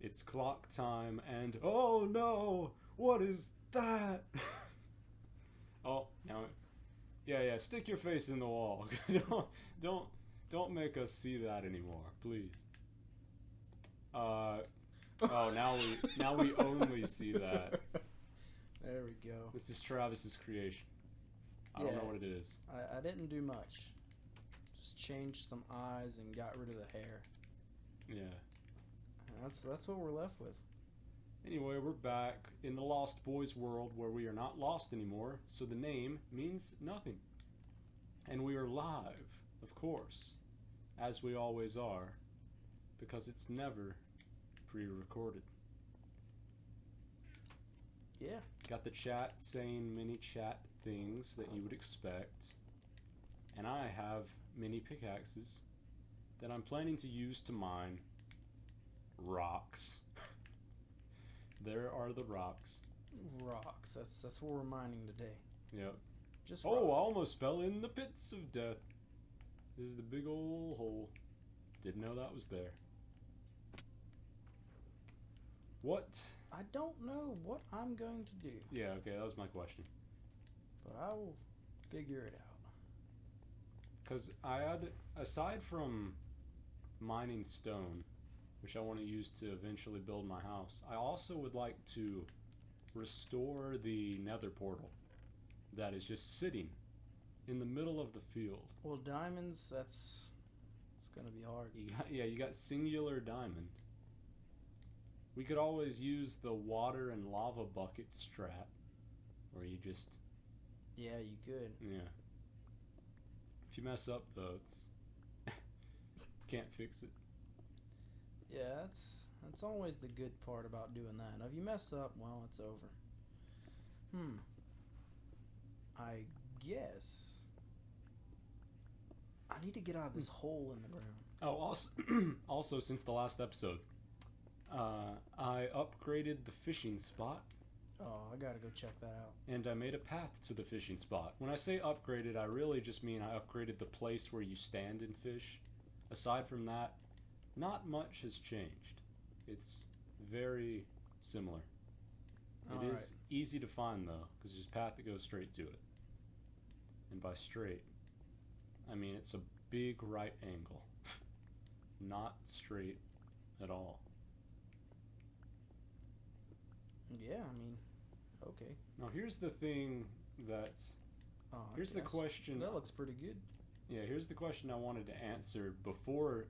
It's clock time, and oh no, what is that? Oh, now, yeah, stick your face in the wall. Don't make us see that anymore, please. Oh, now we only see that. There we go. This is Travis's creation. I don't know what it is. I didn't do much. Just changed some eyes and got rid of the hair. Yeah. That's what we're left with. Anyway, we're back in the Lost Boys world where we are not lost anymore, so the name means nothing. And we are live, of course, as we always are, because it's never pre-recorded. Yeah. Got the chat saying many chat things that you would expect. And I have many pickaxes that I'm planning to use to mine rocks. There are the rocks. Rocks. That's what we're mining today. Yep. Just Oh, I rocks. almost fell in the pits of death. There's the big old hole. Didn't know that was there. What? I don't know what I'm going to do, Yeah, okay, that was my question. but I will figure it out. Because I had, aside from mining stone, which I want to use to eventually build my house, I also would like to restore the nether portal that is just sitting in the middle of the field. Well, diamonds, it's gonna be hard. You got singular diamond. We could always use the water and lava bucket strat, where you just, Yeah, you could. yeah. If you mess up though, it's can't fix it. Yeah, that's always the good part about doing that. If you mess up, well, it's over. I guess I need to get out of this hole in the ground. Oh, also since the last episode, I upgraded the fishing spot, Oh, I gotta go check that out. and I made a path to the fishing spot. When I say upgraded, I really just mean I upgraded the place where you stand and fish. Aside from that, not much has changed. It's very similar. It is easy to find though, because there's a path that goes straight to it. And by straight, I mean it's a big right angle. Not straight at all. Yeah, I mean, okay. Now here's the thing that's... Oh, I Here's the guess. question... That looks pretty good. Yeah, here's the question I wanted to answer before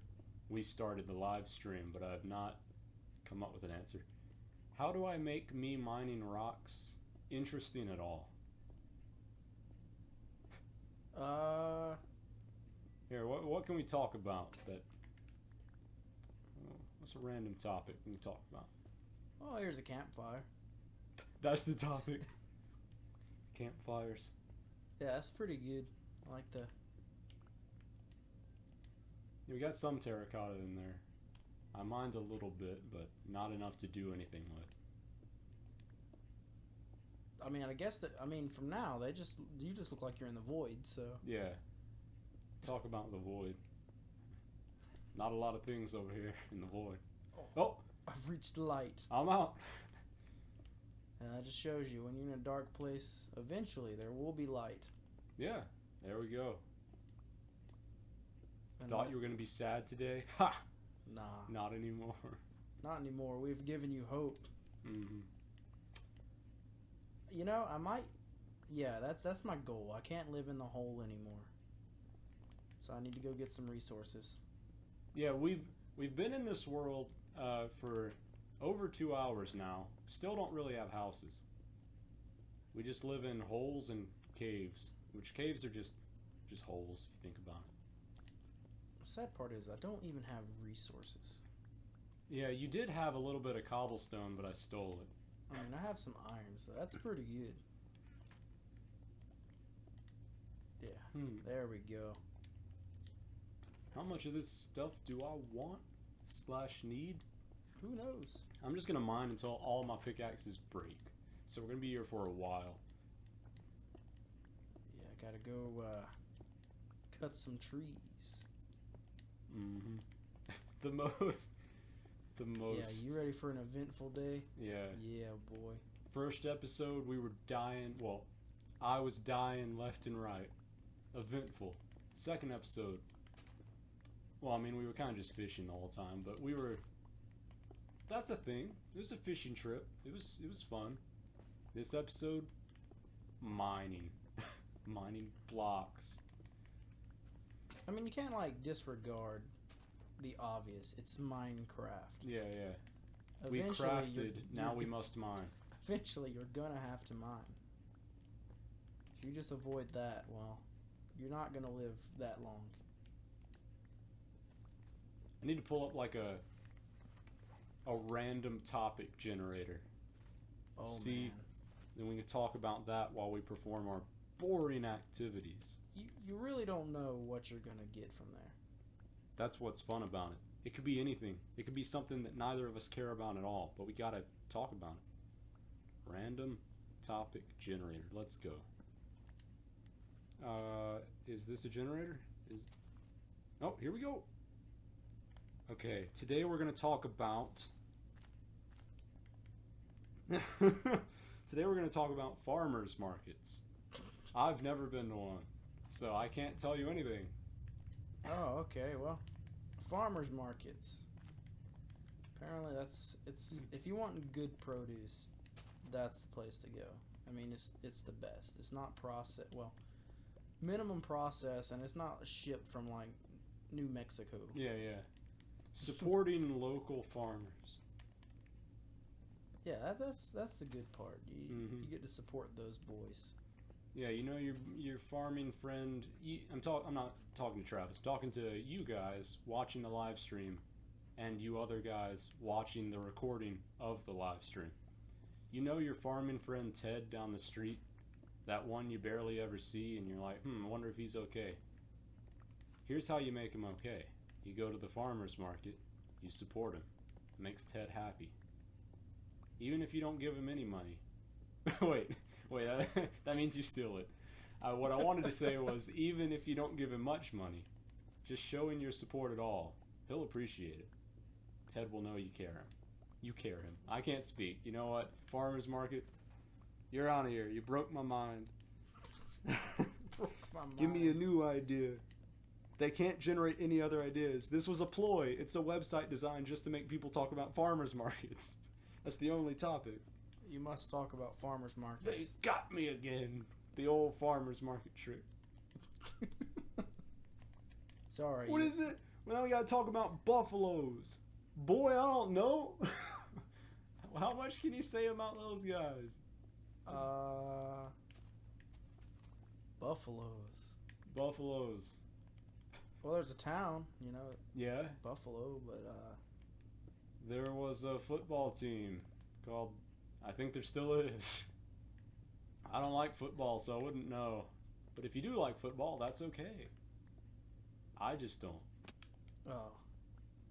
we started the live stream, but I have not come up with an answer. How do I make me mining rocks interesting at all? Here, what can we talk about that... What's a random topic we can talk about? Oh, here's a campfire. That's the topic. Campfires. Yeah, that's pretty good. I like the... Yeah, we got some terracotta in there. I mined a little bit, but not enough to do anything with. I mean, I guess that... I mean, from now, you just look like you're in the void, so... Yeah. Talk about the void. Not a lot of things over here in the void. Oh! I've reached light. I'm out! And that just shows you, when you're in a dark place, eventually there will be light. Yeah, there we go. And Thought you were going to be sad today? Ha! Nah. Not anymore. Not anymore. We've given you hope. Mm-hmm. You know, I might... Yeah, that's my goal. I can't live in the hole anymore. So I need to go get some resources. Yeah, we've been in this world for over 2 hours now. Still don't really have houses. We just live in holes and caves, which caves are just holes if you think about it. The sad part is I don't even have resources. Yeah, you did have a little bit of cobblestone, but I stole it. I mean, I have some iron, so that's pretty good. Yeah, There we go. How much of this stuff do I want / need? Who knows? I'm just gonna mine until all my pickaxes break. So we're gonna be here for a while. Yeah, I gotta go cut some trees. Mm-hmm. The most the most. Yeah, you ready for an eventful day? Yeah. Yeah, boy. First episode, we were dying. Well, I was dying left and right. Eventful. Second episode. Well, I mean, we were kind of just fishing the whole time, but we were. That's a thing. It was a fishing trip. It was fun. This episode, mining, mining blocks. I mean, you can't like disregard the obvious. It's Minecraft. Yeah, yeah. Eventually, We crafted. Now you're we must mine. Eventually, you're gonna have to mine. If you just avoid that, well, you're not gonna live that long. I need to pull up like a random topic generator. Oh See, man, then we can talk about that while we perform our boring activities. you really don't know what you're gonna get from there. That's what's fun about it. It could be anything. It could be something that neither of us care about at all, but we gotta talk about it. Random topic generator. Let's go. Is this a generator? Oh, here we go. Okay, today we're gonna talk about. Today we're gonna talk about farmers markets. I've never been to one, so I can't tell you anything. Oh, okay. Well, farmers markets. Apparently, it's if you want good produce, that's the place to go. I mean, it's the best. It's not process. Well, minimum process, and it's not shipped from like New Mexico. Yeah, yeah. Supporting local farmers. Yeah, that's the good part. Mhm. You get to support those boys. Yeah, you know your farming friend. I'm not talking to Travis. I'm talking to you guys watching the live stream, and you other guys watching the recording of the live stream. You know your farming friend Ted down the street, that one you barely ever see, and you're like, I wonder if he's okay. Here's how you make him okay. You go to the farmer's market, you support him. It makes Ted happy. Even if you don't give him any money. Wait, that means you steal it. What I wanted to say was, even if you don't give him much money, just showing your support at all, he'll appreciate it. Ted will know you care him. You care him. I can't speak. You know what? Farmer's market, you're out of here. You broke my mind. Broke my mind. Give me a new idea. They can't generate any other ideas. This was a ploy. It's a website designed just to make people talk about farmers markets. That's the only topic. You must talk about farmers markets. They got me again. The old farmers market trick. Sorry. What is it? Well, now we gotta talk about buffaloes. Boy, I don't know. How much can you say about those guys? Buffaloes. Buffaloes. Well, there's a town, you know, Yeah. Buffalo, but There was a football team called, I think there still is. I don't like football, so I wouldn't know. But if you do like football, that's okay. I just don't. oh,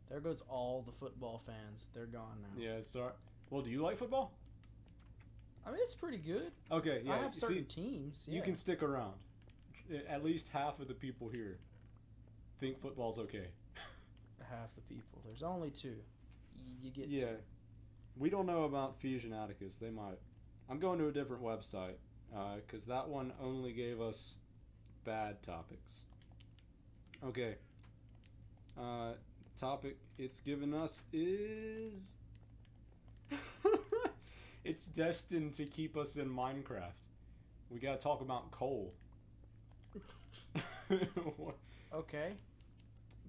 there goes all the football fans. They're gone now. Yeah, sorry. Well, do you like football? I mean, it's pretty good. Okay, yeah. I have certain see, teams. Yeah. you can stick around. At least half of the people here think football's okay. Half the people. There's only two. You get Yeah. two. We don't know about Pheej and Atticus. They might. I'm going to a different website because that one only gave us bad topics. Okay. Topic it's given us is... It's destined to keep us in Minecraft. We gotta talk about coal. Okay.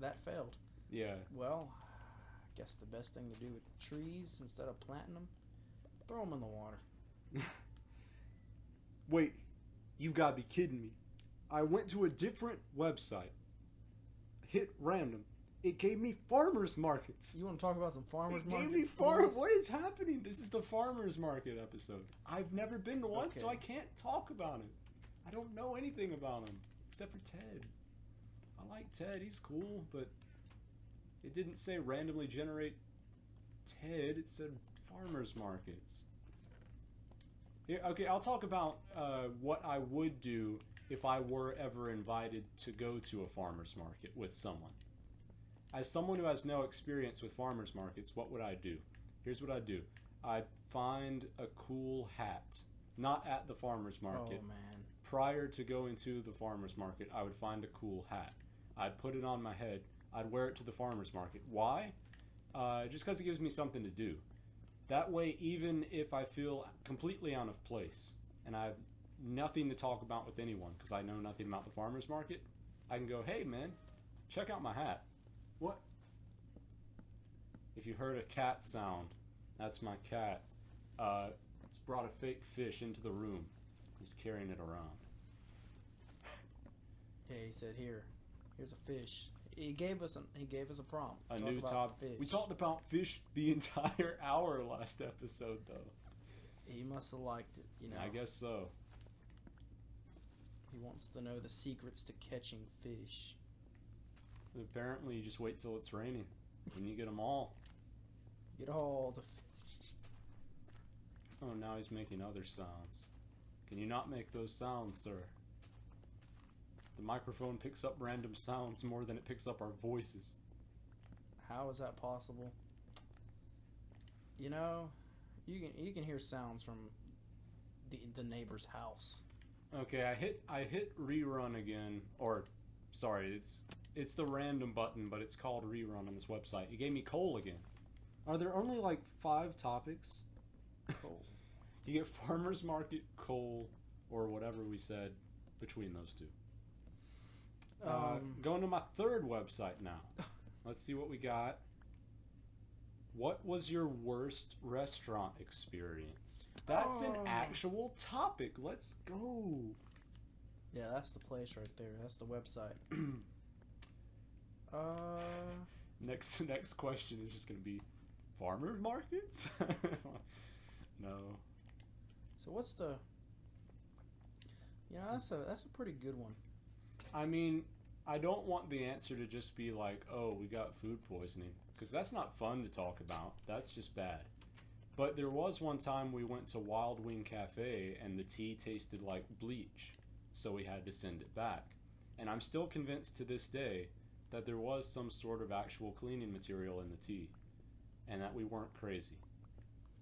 That failed. Yeah. Well, I guess the best thing to do with trees, instead of planting them, throw them in the water. Wait, you've got to be kidding me. I went to a different website, hit random. It gave me farmers markets. You want to talk about some farmers It markets? gave me boys? What is happening? This is the farmers market episode. I've never been to one, so Okay. I can't talk about it. I don't know anything about him except for Ted. I like Ted. He's cool, but it didn't say randomly generate Ted. It said farmers markets. Here, okay, I'll talk about what I would do if I were ever invited to go to a farmer's market with someone. as someone who has no experience with farmers markets, what would I do? Here's what I'd do. I'd find a cool hat. Not at the farmers market. Oh man. Prior to going to the farmers market, I would find a cool hat. I'd put it on my head. I'd wear it to the farmers market. Why? Just because it gives me something to do. That way, even if I feel completely out of place and I have nothing to talk about with anyone because I know nothing about the farmers market, I can go, hey man, check out my hat. What? If you heard a cat sound, that's my cat. He's brought a fake fish into the room. He's carrying it around. Yeah, he said, here's a fish. He gave us a prompt. A new topic. Fish. We talked about fish the entire hour last episode, though. He must have liked it, you know. I guess so. He wants to know the secrets to catching fish. Apparently, you just wait till it's raining, and you get them all. Get all the fish. Oh, now he's making other sounds. Can you not make those sounds, sir? The microphone picks up random sounds more than it picks up our voices. How is that possible? You know, you can hear sounds from the neighbor's house. Okay, I hit rerun again, or sorry, it's the random button, but it's called rerun on this website. It gave me coal again. Are there only like 5 topics? Coal. You get farmers market, coal, or whatever we said between those two. Going to my third website now. Let's see what we got. What was your worst restaurant experience? That's an actual topic. Let's go. Yeah, that's the place right there. That's the website. Next question is just gonna be farmer markets? No. So what's the? Yeah, that's a pretty good one. I mean, I don't want the answer to just be like, oh, we got food poisoning, because that's not fun to talk about. That's just bad. But there was one time we went to Wild Wing Cafe and the tea tasted like bleach, so we had to send it back. And I'm still convinced to this day that there was some sort of actual cleaning material in the tea, and that we weren't crazy.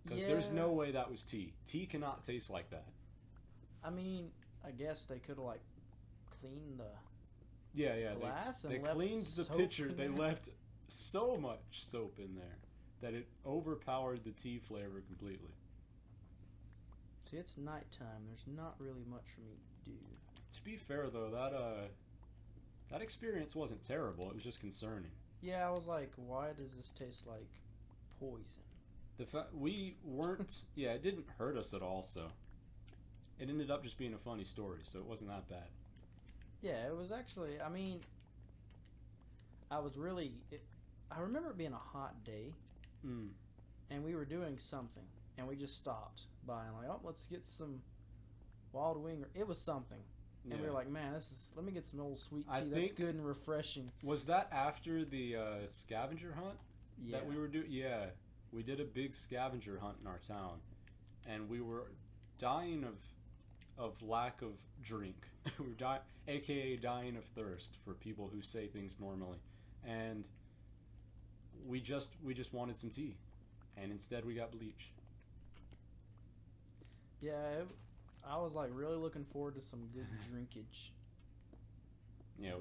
Because there's no way that was tea. Tea cannot taste like that. I mean, I guess they could have like cleaned the glass they and left cleaned the soap pitcher. in They there. left so much soap in there that it overpowered the tea flavor completely. See, it's nighttime. There's not really much for me to do. To be fair though, that experience wasn't terrible. It was just concerning. Yeah, I was like, why does this taste like poison? The fact we weren't, yeah, it didn't hurt us at all. So it ended up just being a funny story. So it wasn't that bad. Yeah, it was actually. I mean, I remember it being a hot day, and we were doing something, and we just stopped by and like, oh, let's get some Wild Wing. It was something. And we were like, man, let me get some old sweet tea. That's good and refreshing. Was that after the scavenger hunt that we were doing? Yeah, we did a big scavenger hunt in our town, and we were dying of lack of drink. We were aka dying of thirst for people who say things normally, and we just wanted some tea, and instead we got bleach. Yeah. I was like really looking forward to some good drinkage. Yeah,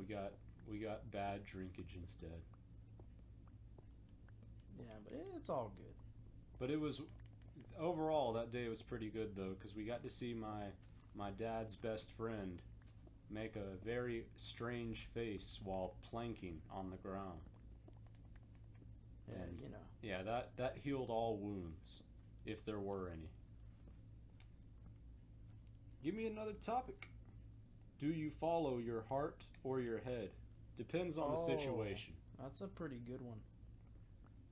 we got bad drinkage instead. Yeah, but it's all good. But it was overall that day was pretty good though, because we got to see my dad's best friend make a very strange face while planking on the ground. Yeah, And you know. yeah, that healed all wounds, if there were any. Give me another topic. Do you follow your heart or your head? Depends on the situation. That's a pretty good one.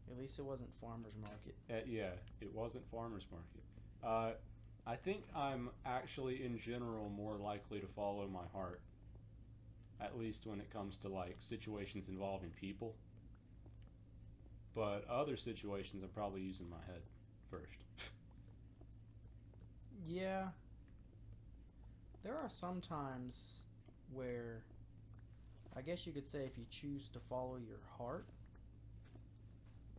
At least it wasn't farmer's market. Yeah, it wasn't farmer's market. I think I'm actually, in general, more likely to follow my heart. At least when it comes to like situations involving people. But other situations, I'm probably using my head first. Yeah. There are some times where I guess you could say if you choose to follow your heart,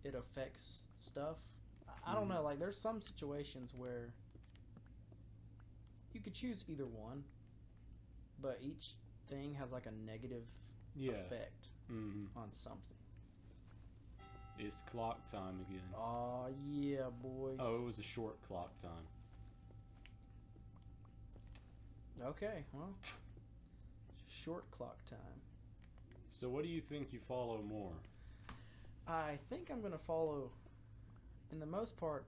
it affects stuff. I don't know. Like, there's some situations where you could choose either one, but each thing has like a negative effect on something. It's clock time again. Oh yeah, boys. Oh, it was a short clock time. Okay, well, short clock time. So what do you think you follow more? I think I'm gonna follow, in the most part,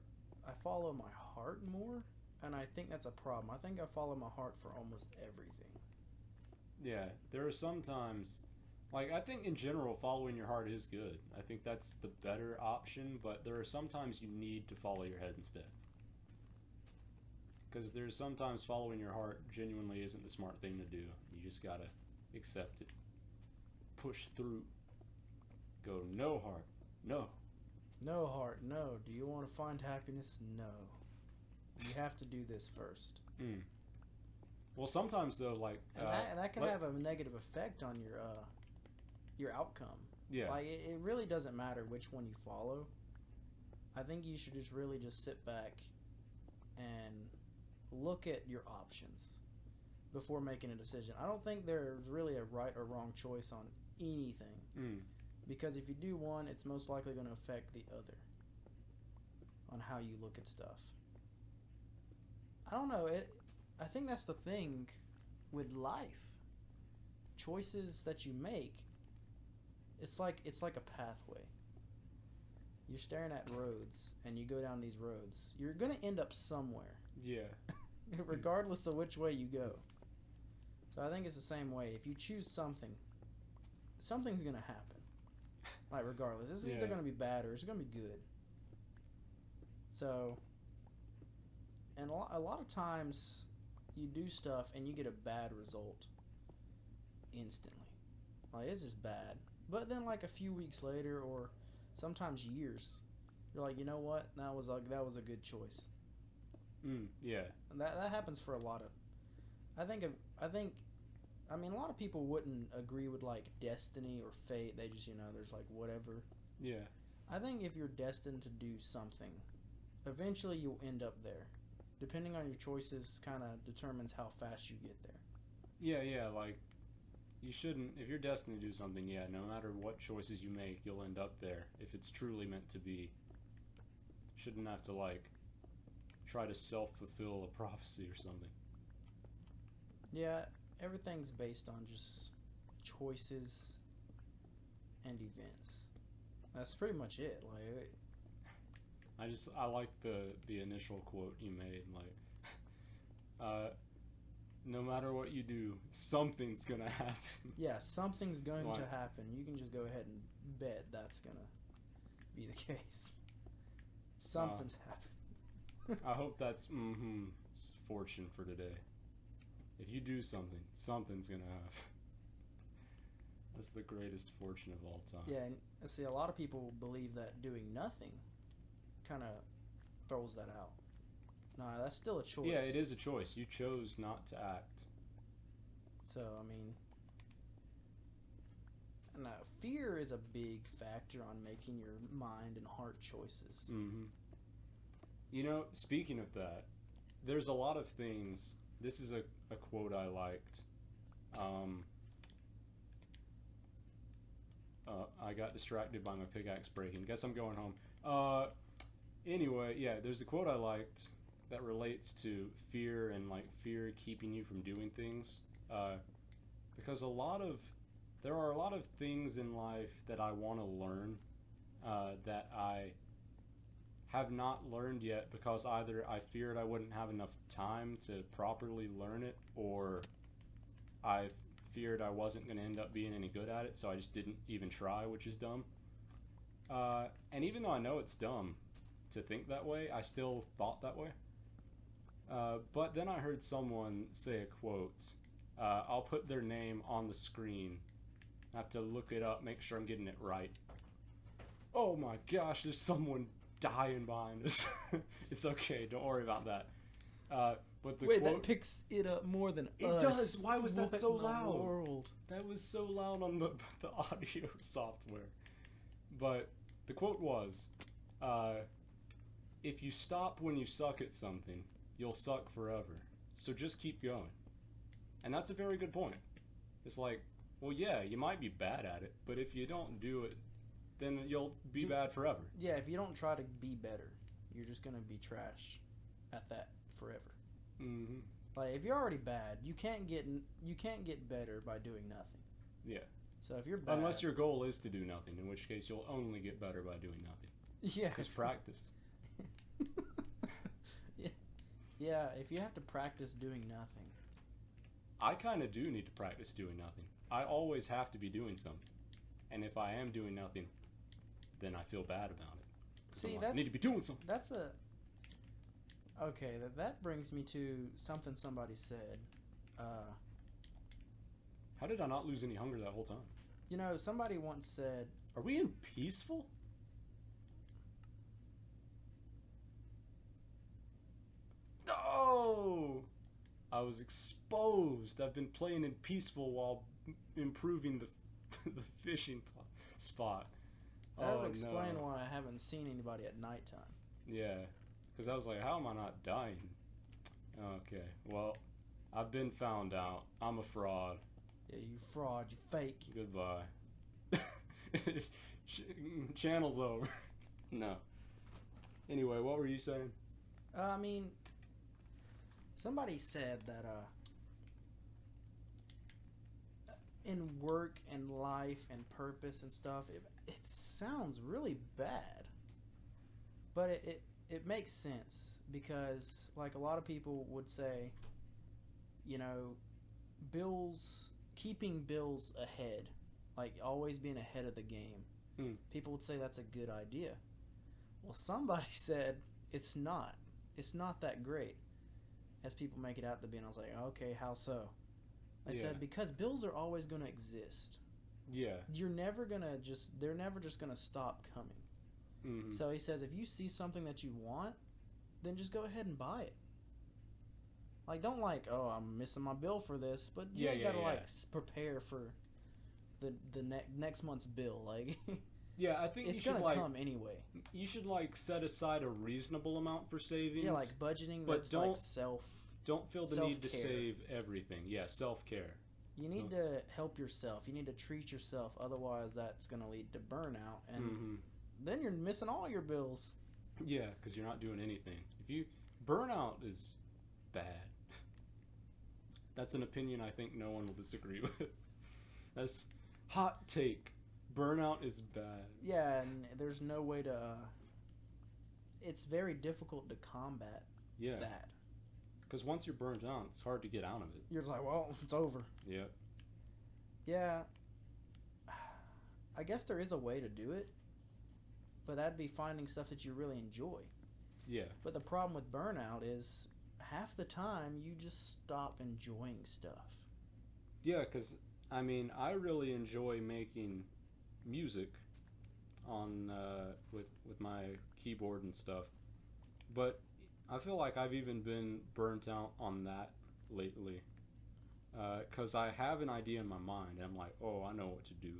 I follow my heart more, and I think that's a problem. I think I follow my heart for almost everything. Yeah, there are some times, like, I think in general following your heart is good. I think that's the better option, but there are sometimes you need to follow your head instead. Because there's sometimes following your heart genuinely isn't the smart thing to do. You just gotta accept it. Push through. Go, no heart, no. No heart, no. Do you want to find happiness? No. You have to do this first. Well, sometimes though, like, and that can have a negative effect on your outcome. Yeah. Like, it really doesn't matter which one you follow. I think you should just really just sit back and look at your options before making a decision. I don't think there's really a right or wrong choice on anything. Because if you do one, it's most likely going to affect the other on how you look at stuff. I don't know. I think that's the thing with life. Choices that you make, it's like a pathway. You're staring at roads, and you go down these roads. You're going to end up somewhere. Yeah. Regardless of which way you go. So I think it's the same way. If you choose something, something's going to happen. Like, regardless. It's either going to be bad or it's going to be good. So, and a lot of times you do stuff and you get a bad result instantly. Like, it's just bad. But then, like, a few weeks later or sometimes years, you're like, you know what? That was a good choice. Yeah. And that happens for a lot of... I mean, a lot of people wouldn't agree with, like, destiny or fate. They just, there's, like, whatever. Yeah. I think if you're destined to do something, eventually you'll end up there. Depending on your choices kind of determines how fast you get there. Yeah, like, you shouldn't... If you're destined to do something, no matter what choices you make, you'll end up there. If it's truly meant to be. Shouldn't have to, like, try to self-fulfill a prophecy or something. Yeah, everything's based on just choices and events. That's pretty much it. Like, I like the initial quote you made, like, no matter what you do, something's gonna happen. Yeah, something's going to happen. You can just go ahead and bet that's gonna be the case. Something's happened. I hope that's fortune for today. If you do something, something's gonna happen. That's the greatest fortune of all time. Yeah, and see, a lot of people believe that doing nothing kind of throws that out. Nah, that's still a choice. Yeah, it is a choice. You chose not to act. So, I mean, no, fear is a big factor on making your mind and heart choices. Speaking of that, there's a lot of things. This is a quote I liked. I got distracted by my pickaxe breaking. Guess I'm going home. Anyway, there's a quote I liked that relates to fear and, like, fear keeping you from doing things. Because there are a lot of things in life that I want to learn that I have not learned yet because either I feared I wouldn't have enough time to properly learn it, or I feared I wasn't going to end up being any good at it, so I just didn't even try, which is dumb. And even though I know it's dumb to think that way, I still thought that way. But then I heard someone say a quote. I'll put their name on the screen. I have to look it up, make sure I'm getting it right. Oh my gosh, there's someone dying behind us. It's okay, don't worry about that. But the Wait, quote, that picks it up more than it us. does. Why was that What so in the loud? world? That was so loud on the audio software. But The quote was, if you stop when you suck at something, you'll suck forever. So just keep going. And that's a very good point. It's like, well, yeah, you might be bad at it, but if you don't do it, then you'll be bad forever. Yeah, if you don't try to be better, you're just gonna be trash at that forever. Mm-hmm. Like, if you're already bad, you can't get better by doing nothing. Yeah. So if you're bad, Unless your goal is to do nothing, in which case you'll only get better by doing nothing. yeah, Just practice. yeah, if you have to practice doing nothing. I kind of do need to practice doing nothing. I always have to be doing something. And if I am doing nothing, then I feel bad about it. See, I need to be doing something. That's a... Okay, that brings me to something somebody said. How did I not lose any hunger that whole time? You know, somebody once said... Are we in peaceful? No! I was exposed. I've been playing in peaceful while improving the the fishing spot. That would explain why I haven't seen anybody at nighttime. Yeah, because I was like, how am I not dying? Okay, well, I've been found out. I'm a fraud. Yeah, you fraud. You fake. Goodbye. Channel's over. No. Anyway, what were you saying? I mean, somebody said that in work and life and purpose and stuff, it sounds really bad. But it makes sense because, like, a lot of people would say, you know, keeping bills ahead, like always being ahead of the game. People would say that's a good idea. Well, somebody said it's not. It's not that great as people make it out to be. And I was like, okay, how so? They said because bills are always going to exist. Yeah. They're never just going to stop coming. Mm-hmm. So he says if you see something that you want, then just go ahead and buy it. Like, don't like, oh, I'm missing my bill for this, but you gotta like prepare for the next month's bill. Like, yeah, I think it's you should gonna come anyway. You should like set aside a reasonable amount for savings. Yeah, like budgeting, but don't feel the need to save everything. Yeah, self-care. You need to help yourself. You need to treat yourself. Otherwise, that's gonna lead to burnout, and then you're missing all your bills. Yeah, because you're not doing anything. Burnout is bad. That's an opinion I think no one will disagree with. That's hot take. Burnout is bad. Yeah, and there's no way to... it's very difficult to combat that. Because once you're burned out, it's hard to get out of it. You're just like, well, it's over. Yeah. Yeah. I guess there is a way to do it. But that'd be finding stuff that you really enjoy. Yeah. But the problem with burnout is half the time you just stop enjoying stuff. Yeah, because, I mean, I really enjoy making music on with my keyboard and stuff. But I feel like I've even been burnt out on that lately. Because I have an idea in my mind, and I'm like, oh, I know what to do.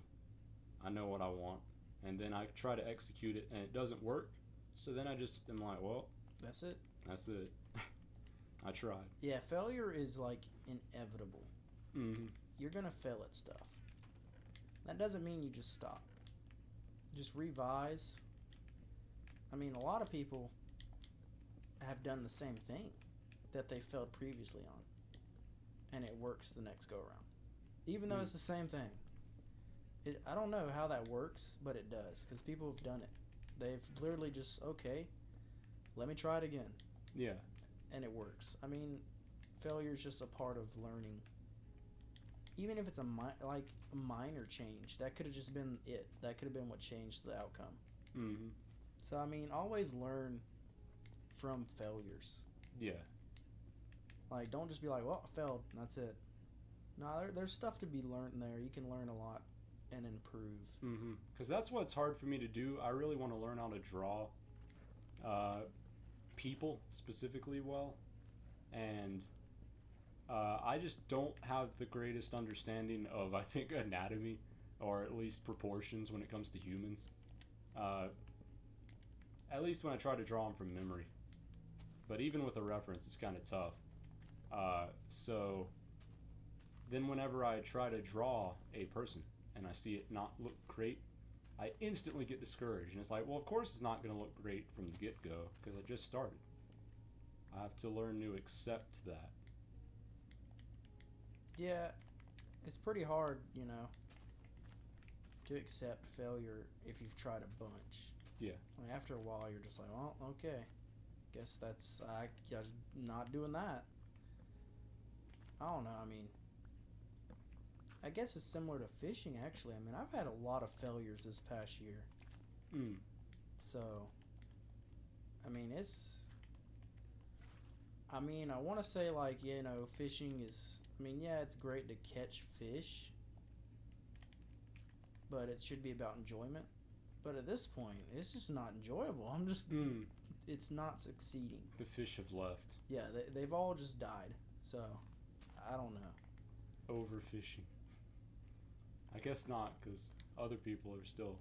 I know what I want. And then I try to execute it, and it doesn't work. So then I just am like, well, that's it. That's it. I tried. Yeah, failure is like inevitable. Mm-hmm. You're gonna fail at stuff. That doesn't mean you just stop. Just revise. I mean, a lot of people have done the same thing that they failed previously on, and it works the next go around, even though it's the same thing. I don't know how that works, but it does, because people have done it. They've literally just, okay, let me try it again. Yeah. And it works. I mean, failure is just a part of learning. Even if it's a minor change, that could have just been it. That could have been what changed the outcome. Mm-hmm. So, I mean, always learn from failures. Yeah. Like, don't just be like, well, I failed, and that's it. No, there's stuff to be learned there. You can learn a lot and improve. Mm-hmm. Because that's what's hard for me to do. I really want to learn how to draw people specifically well. And I just don't have the greatest understanding of, I think, anatomy, or at least proportions when it comes to humans. At least when I try to draw them from memory. But even with a reference, it's kind of tough. So then whenever I try to draw a person and I see it not look great, I instantly get discouraged. And it's like, well, of course it's not going to look great from the get-go because I just started. I have to learn to accept that. Yeah, it's pretty hard, to accept failure if you've tried a bunch. Yeah. Like after a while, you're just like, well, okay, guess that's I just not doing that. I don't know. I mean, I guess it's similar to fishing. Actually, I mean, I've had a lot of failures this past year. So, I mean, I want to say like fishing is. I mean, yeah, it's great to catch fish, but it should be about enjoyment. But at this point, it's just not enjoyable. I'm just, it's not succeeding. The fish have left. Yeah, they've all just died. So, I don't know. Overfishing. I guess not, because other people are still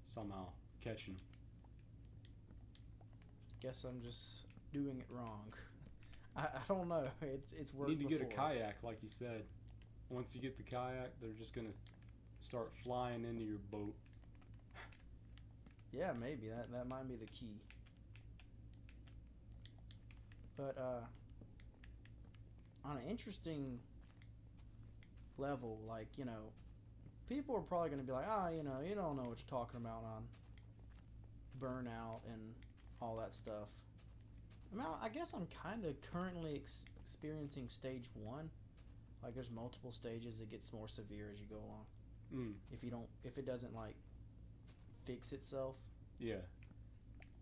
somehow catching them. Guess I'm just doing it wrong. I don't know. It's worked. You need to before. get a kayak, like you said. Once you get the kayak, they're just gonna start flying into your boat. Yeah, maybe that might be the key. But on an interesting level, like people are probably gonna be like, you don't know what you're talking about on burnout and all that stuff. I mean, I guess I'm kind of currently experiencing stage 1. Like, there's multiple stages. It gets more severe as you go along. If it doesn't like fix itself. Yeah.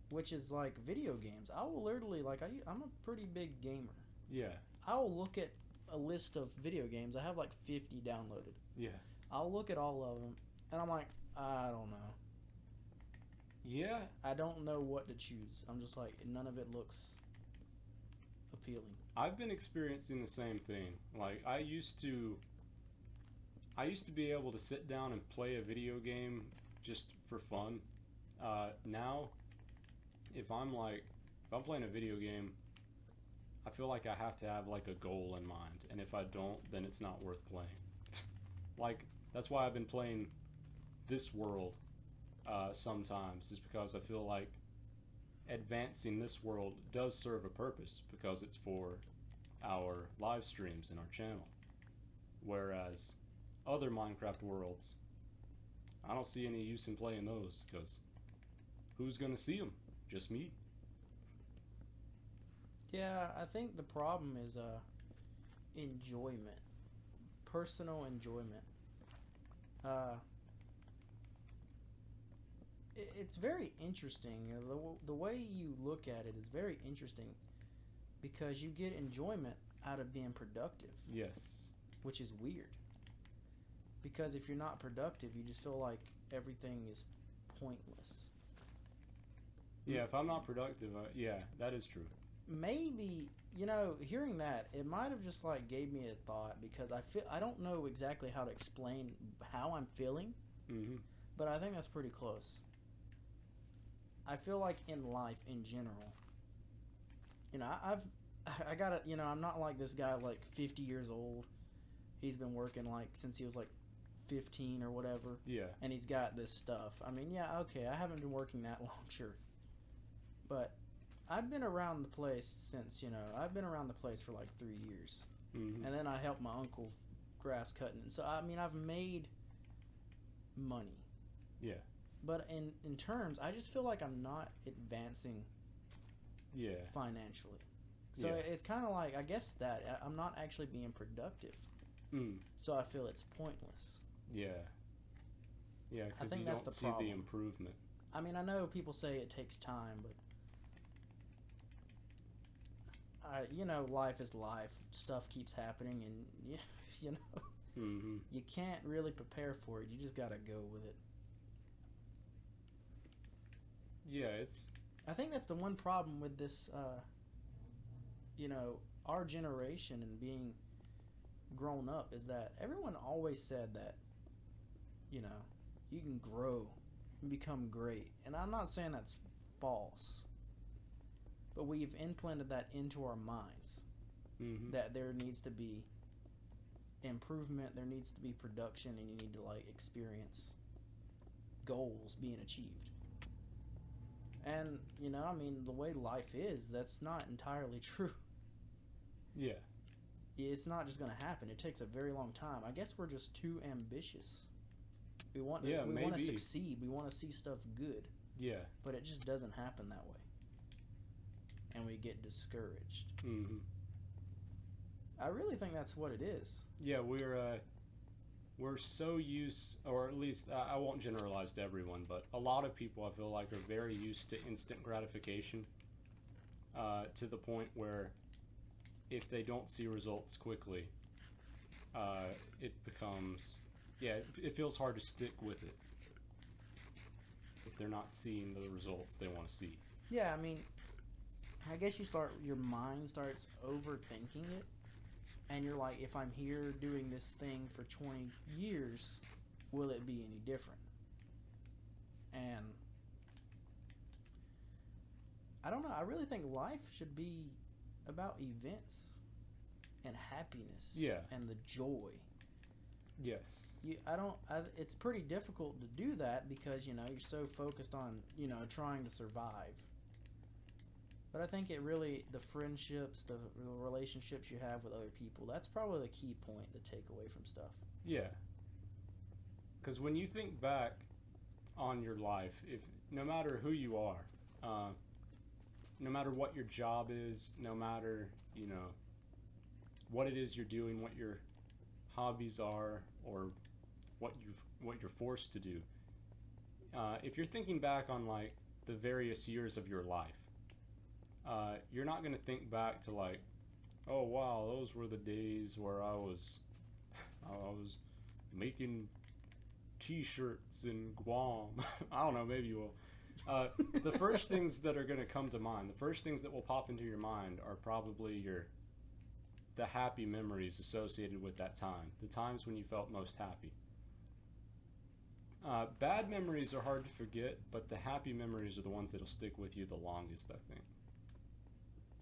Which is like video games. I will literally I'm a pretty big gamer. Yeah. I will look at a list of video games. I have like 50 downloaded. Yeah. I'll look at all of them, and I'm like, I don't know. Yeah. I don't know what to choose. I'm just like, none of it looks appealing. I've been experiencing the same thing. Like, I used to be able to sit down and play a video game just for fun. Now, if I'm playing a video game, I feel like I have to have like a goal in mind, and if I don't, then it's not worth playing. Like, that's why I've been playing this world sometimes, is because I feel like advancing this world does serve a purpose because it's for our live streams and our channel. Whereas other Minecraft worlds, I don't see any use in playing those because who's gonna see them? Just me. Yeah, I think the problem is enjoyment, personal enjoyment. It's very interesting. The way you look at it is very interesting because you get enjoyment out of being productive. Yes. Which is weird. Because if you're not productive, you just feel like everything is pointless. Yeah, if I'm not productive, yeah, that is true. Maybe, hearing that, it might have just like gave me a thought because I don't know exactly how to explain how I'm feeling, but I think that's pretty close. I feel like in life in general, I gotta, I'm not like this guy like 50 years old. He's been working like since he was like 15 or whatever. Yeah. And he's got this stuff. I mean, yeah, okay, I haven't been working that long, sure. But I've been around the place since, I've been around the place for like 3 years. And then I helped my uncle grass cutting. So, I mean, I've made money. Yeah. But in terms, I just feel like I'm not advancing financially. So it's kind of like, I guess that I'm not actually being productive. So I feel it's pointless. Yeah. Yeah, because you don't see the improvement. I mean, I know people say it takes time, but life is life. Stuff keeps happening, and you can't really prepare for it. You just gotta go with it. Yeah, I think that's the one problem with this, our generation and being grown up is that everyone always said that, you can grow become great. And I'm not saying that's false, but we've implanted that into our minds Mm-hmm. that there needs to be improvement, there needs to be production, and you need to like experience goals being achieved. And you know, I mean, the way life is, that's not entirely true. Yeah. It's not just going to happen. It takes a very long time. I guess we're just too ambitious. We want to, Yeah, we want to maybe. succeed. We want to see stuff good, Yeah. but it just doesn't happen that way. And we get discouraged. Mm-hmm. I really think that's what it is. Yeah, we're so used, or at least I won't generalize to everyone, but a lot of people I feel like are very used to instant gratification, to the point where if they don't see results quickly, it becomes, it feels hard to stick with it if they're not seeing the results they want to see. Yeah, I mean, I guess your mind starts overthinking it. And you're like, if I'm here doing this thing for 20 years, will it be any different? And I don't know. I really think life should be about events and happiness. Yeah. And the joy. Yes. It's pretty difficult to do that because, you know, you're so focused on, you know, trying to survive. But I think the friendships, the relationships you have with other people, that's probably the key point to take away from stuff. Yeah. Because when you think back on your life, if no matter who you are, no matter what your job is, no matter, you know, what it is you're doing, what your hobbies are, or what you're forced to do, if you're thinking back on like the various years of your life, you're not going to think back to like, oh wow, those were the days where I was making t-shirts in Guam. I don't know, maybe you will. The first things that are going to come to mind, the first things that will pop into your mind are probably the happy memories associated with that time, the times when you felt most happy. Bad memories are hard to forget, but the happy memories are the ones that'll stick with you the longest, I think.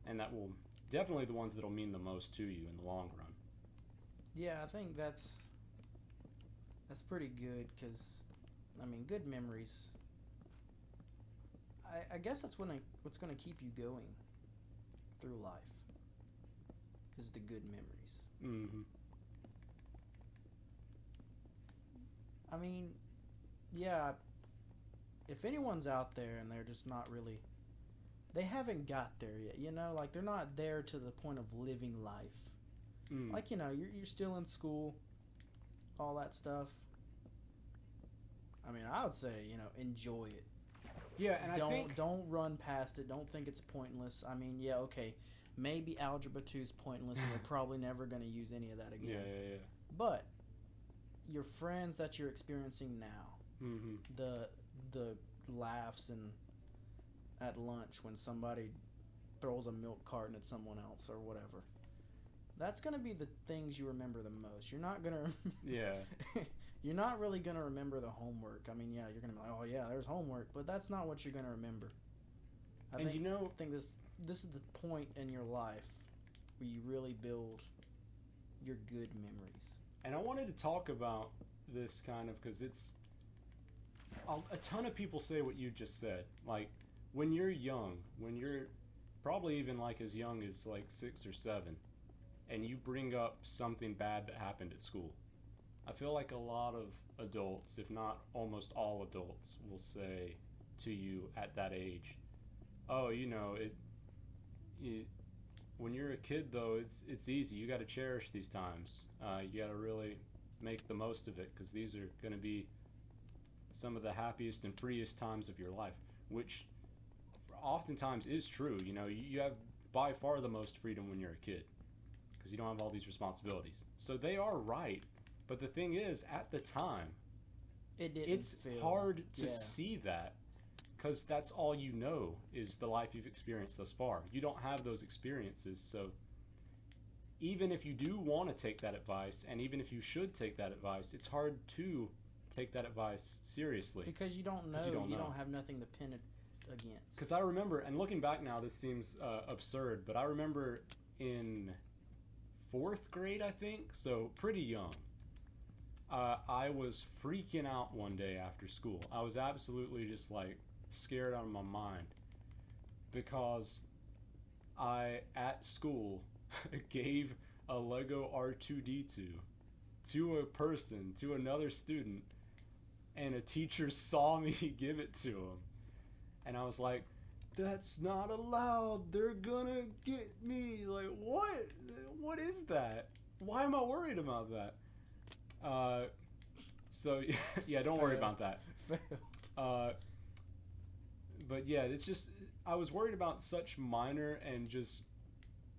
And that will definitely the ones that'll mean the most to you in the long run. Yeah, I think that's pretty good because, I mean, good memories. I guess that's what's going to keep you going through life is the good memories. Mm-hmm. I mean, yeah, if anyone's out there and they're just not really, they haven't got there yet, you know, like they're not there to the point of living life. Mm. Like, you know, you're still in school, all that stuff. I mean, I would say, you know, enjoy it. Yeah, and don't run past it. Don't think it's pointless. I mean, yeah, okay, maybe Algebra 2 is pointless and you're probably never going to use any of that again. Yeah. But your friends that you're experiencing now, Mm-hmm. the laughs and at lunch when somebody throws a milk carton at someone else or whatever, that's going to be the things you remember the most. You're not going to Yeah. you're not really going to remember the homework. I mean, yeah, you're going to be like, oh yeah, there's homework, but that's not what you're going to remember. I think this is the point in your life where you really build your good memories. And I wanted to talk about this kind of because a ton of people say what you just said. Like, when you're young, when you're probably even like as young as like 6 or 7, and you bring up something bad that happened at school, I feel like a lot of adults, if not almost all adults, will say to you at that age, oh, you know, when you're a kid though, it's easy. You got to cherish these times. You got to really make the most of it because these are going to be some of the happiest and freest times of your life, which oftentimes is true. You know, you have by far the most freedom when you're a kid because you don't have all these responsibilities. So they are right, but the thing is, at the time, it's hard to see that because that's all you know is the life you've experienced thus far. You don't have those experiences, so even if you do want to take that advice, and even if you should take that advice, it's hard to take that advice seriously. Because you don't know. You don't have nothing to pin it against. Because I remember, and looking back now, this seems absurd, but I remember in 4th grade, I think, so pretty young, I was freaking out one day after school. I was absolutely just like scared out of my mind because I, at school, gave a Lego R2-D2 to a person, to another student, and a teacher saw me give it to him. And I was like, that's not allowed. They're gonna get me. Like, what? What is that? Why am I worried about that? So, yeah, don't worry about that. But yeah, it's just, I was worried about such minor and just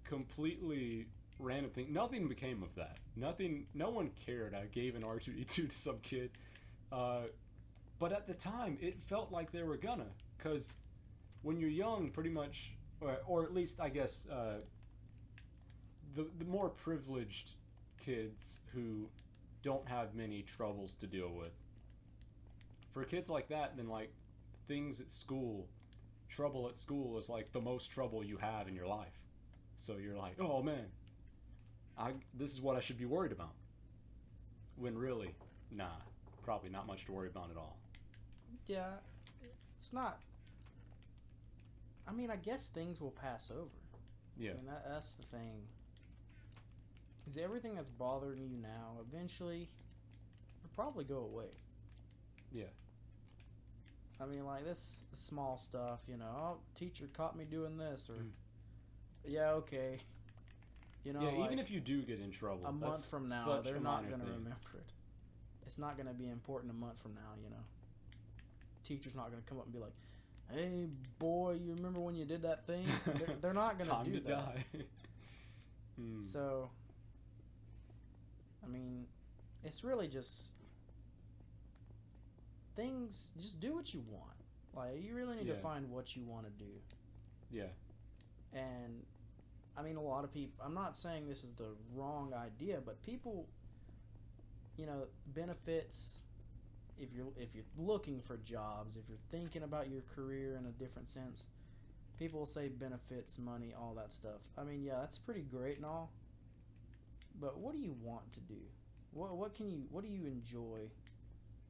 completely random thing. Nothing became of that. Nothing, no one cared. I gave an R2-D2 to some kid. But at the time, it felt like they were gonna. Because when you're young, pretty much, or at least, I guess, the more privileged kids who don't have many troubles to deal with. For kids like that, then, like, things at school, trouble at school is, like, the most trouble you have in your life. So you're like, oh, man, this is what I should be worried about. When really, nah, probably not much to worry about at all. Yeah, it's not. I mean, I guess things will pass over. Yeah. I mean, that's the thing. Is everything that's bothering you now, eventually, will probably go away. Yeah. I mean, like, this small stuff, you know, oh, teacher caught me doing this, or, yeah, okay. You know, yeah, like, even if you do get in trouble, a month from now, they're not going to remember it. It's not going to be important a month from now, you know. Teacher's not going to come up and be like, hey, boy, you remember when you did that thing? They're not going to do that. Time to die. So, I mean, it's really just things, just do what you want. Like, you really need to find what you want to do. Yeah. And, I mean, a lot of people, I'm not saying this is the wrong idea, but people, you know, benefits, if you're looking for jobs, if you're thinking about your career in a different sense, people will say benefits, money, all that stuff. I mean, yeah, that's pretty great and all, but what do you want to do? What do you enjoy?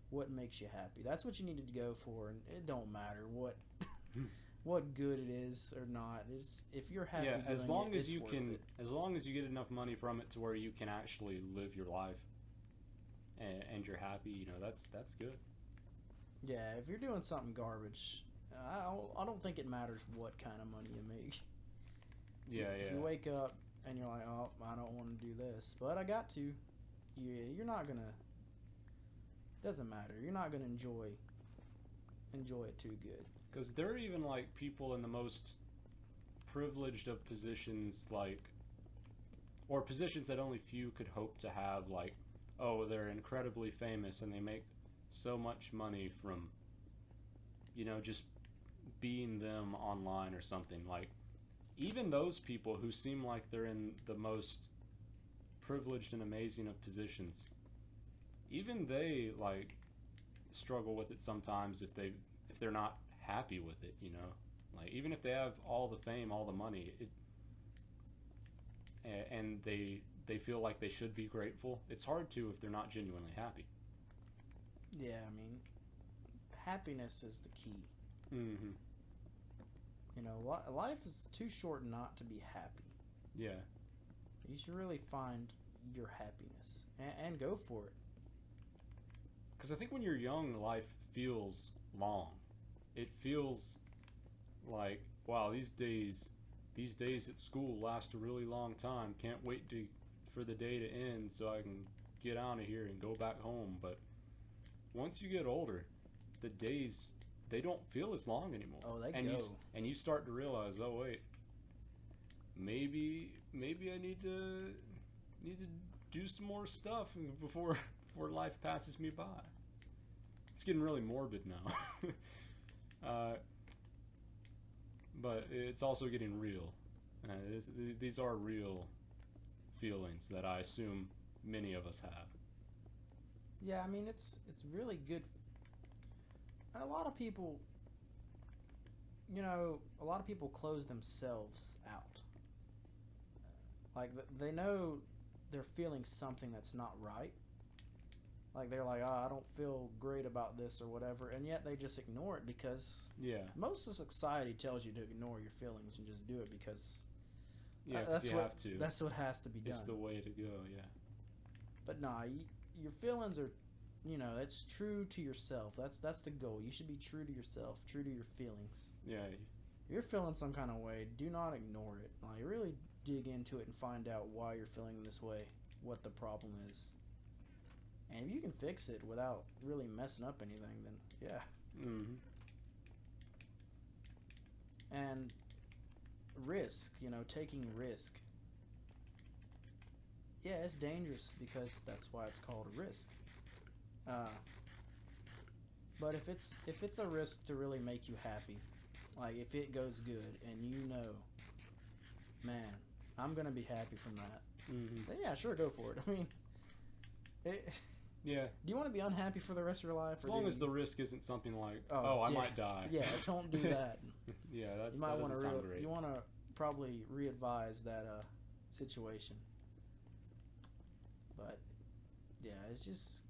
What makes you happy? That's what you need to go for, and it don't matter what good it is or not. It's, if you're happy doing it, as long as you worth can, it. as long as you get enough money from it to where you can actually live your life, and you're happy, you know, that's good. Yeah, if you're doing something garbage, I don't think it matters what kind of money you make. Yeah, if you wake up and you're like, oh, I don't want to do this, but I got to. You're not gonna. Doesn't matter. You're not gonna enjoy it too good. Because there are even, like, people in the most privileged of positions, like, or positions that only few could hope to have, like, oh, they're incredibly famous and they make so much money from, you know, just being them online or something. Like, even those people who seem like they're in the most privileged and amazing of positions, even they, like, struggle with it sometimes if they're not happy with it, you know. Like, even if they have all the fame, all the money, and they feel like they should be grateful, it's hard to if they're not genuinely happy. Yeah, I mean, happiness is the key. Mm-hmm. You know, life is too short not to be happy. Yeah. You should really find your happiness and go for it. Because I think when you're young, life feels long. It feels like, wow, these days at school last a really long time. Can't wait for the day to end so I can get out of here and go back home. But once you get older, the days, they don't feel as long anymore. Oh, they go. go. And you start to realize, oh wait, maybe I need to do some more stuff before life passes me by. It's getting really morbid now. But it's also getting real. These are real feelings that I assume many of us have. Yeah, I mean it's really good. And a lot of people, a lot of people close themselves out. Like they know they're feeling something that's not right. Like they're like, I don't feel great about this or whatever, and yet they just ignore it because most of society tells you to ignore your feelings and just do it because that's you have to. That's what has to be done. It's the way to go, yeah. But nah, your feelings are, it's true to yourself. That's the goal. You should be true to yourself, true to your feelings. Yeah. If you're feeling some kind of way, do not ignore it. Like really dig into it and find out why you're feeling this way, what the problem is. And if you can fix it without really messing up anything, then yeah. Mm-hmm. And risk, taking risk. Yeah, it's dangerous because that's why it's called a risk. But if it's a risk to really make you happy, like if it goes good and man, I'm gonna be happy from that. Mm-hmm. Then yeah, sure, go for it. I mean, yeah. Do you want to be unhappy for the rest of your life? As long as the risk isn't something like, I might die. Yeah, don't do that. Yeah, you might want to sound great. You want to probably re-advise that situation. But yeah, it's just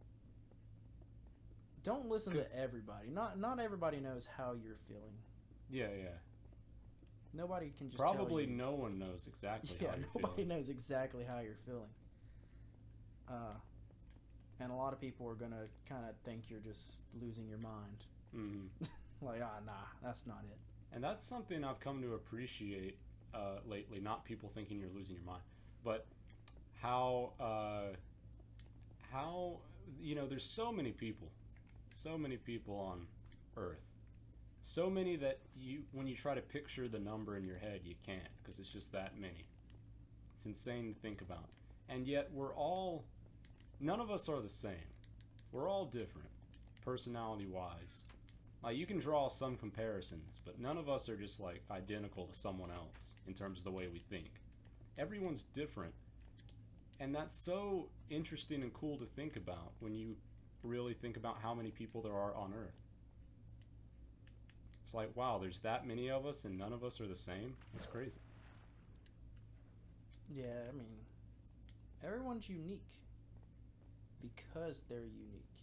don't listen to everybody. Not everybody knows how you're feeling. Yeah, yeah. Nobody can just probably tell you. No one knows exactly how you're feeling. Yeah, nobody knows exactly how you're feeling. And a lot of people are gonna kind of think you're just losing your mind. Mm-hmm. Like, nah, that's not it. And that's something I've come to appreciate lately. Not people thinking you're losing your mind, but how there's so many people on Earth. So many that when you try to picture the number in your head, you can't because it's just that many. It's insane to think about. And yet none of us are the same. We're all different, personality-wise. Like, you can draw some comparisons, but none of us are just, like, identical to someone else in terms of the way we think. Everyone's different. And that's so interesting and cool to think about when you really think about how many people there are on Earth. It's like, wow, there's that many of us and none of us are the same? It's crazy. Yeah, I mean, everyone's unique because they're unique.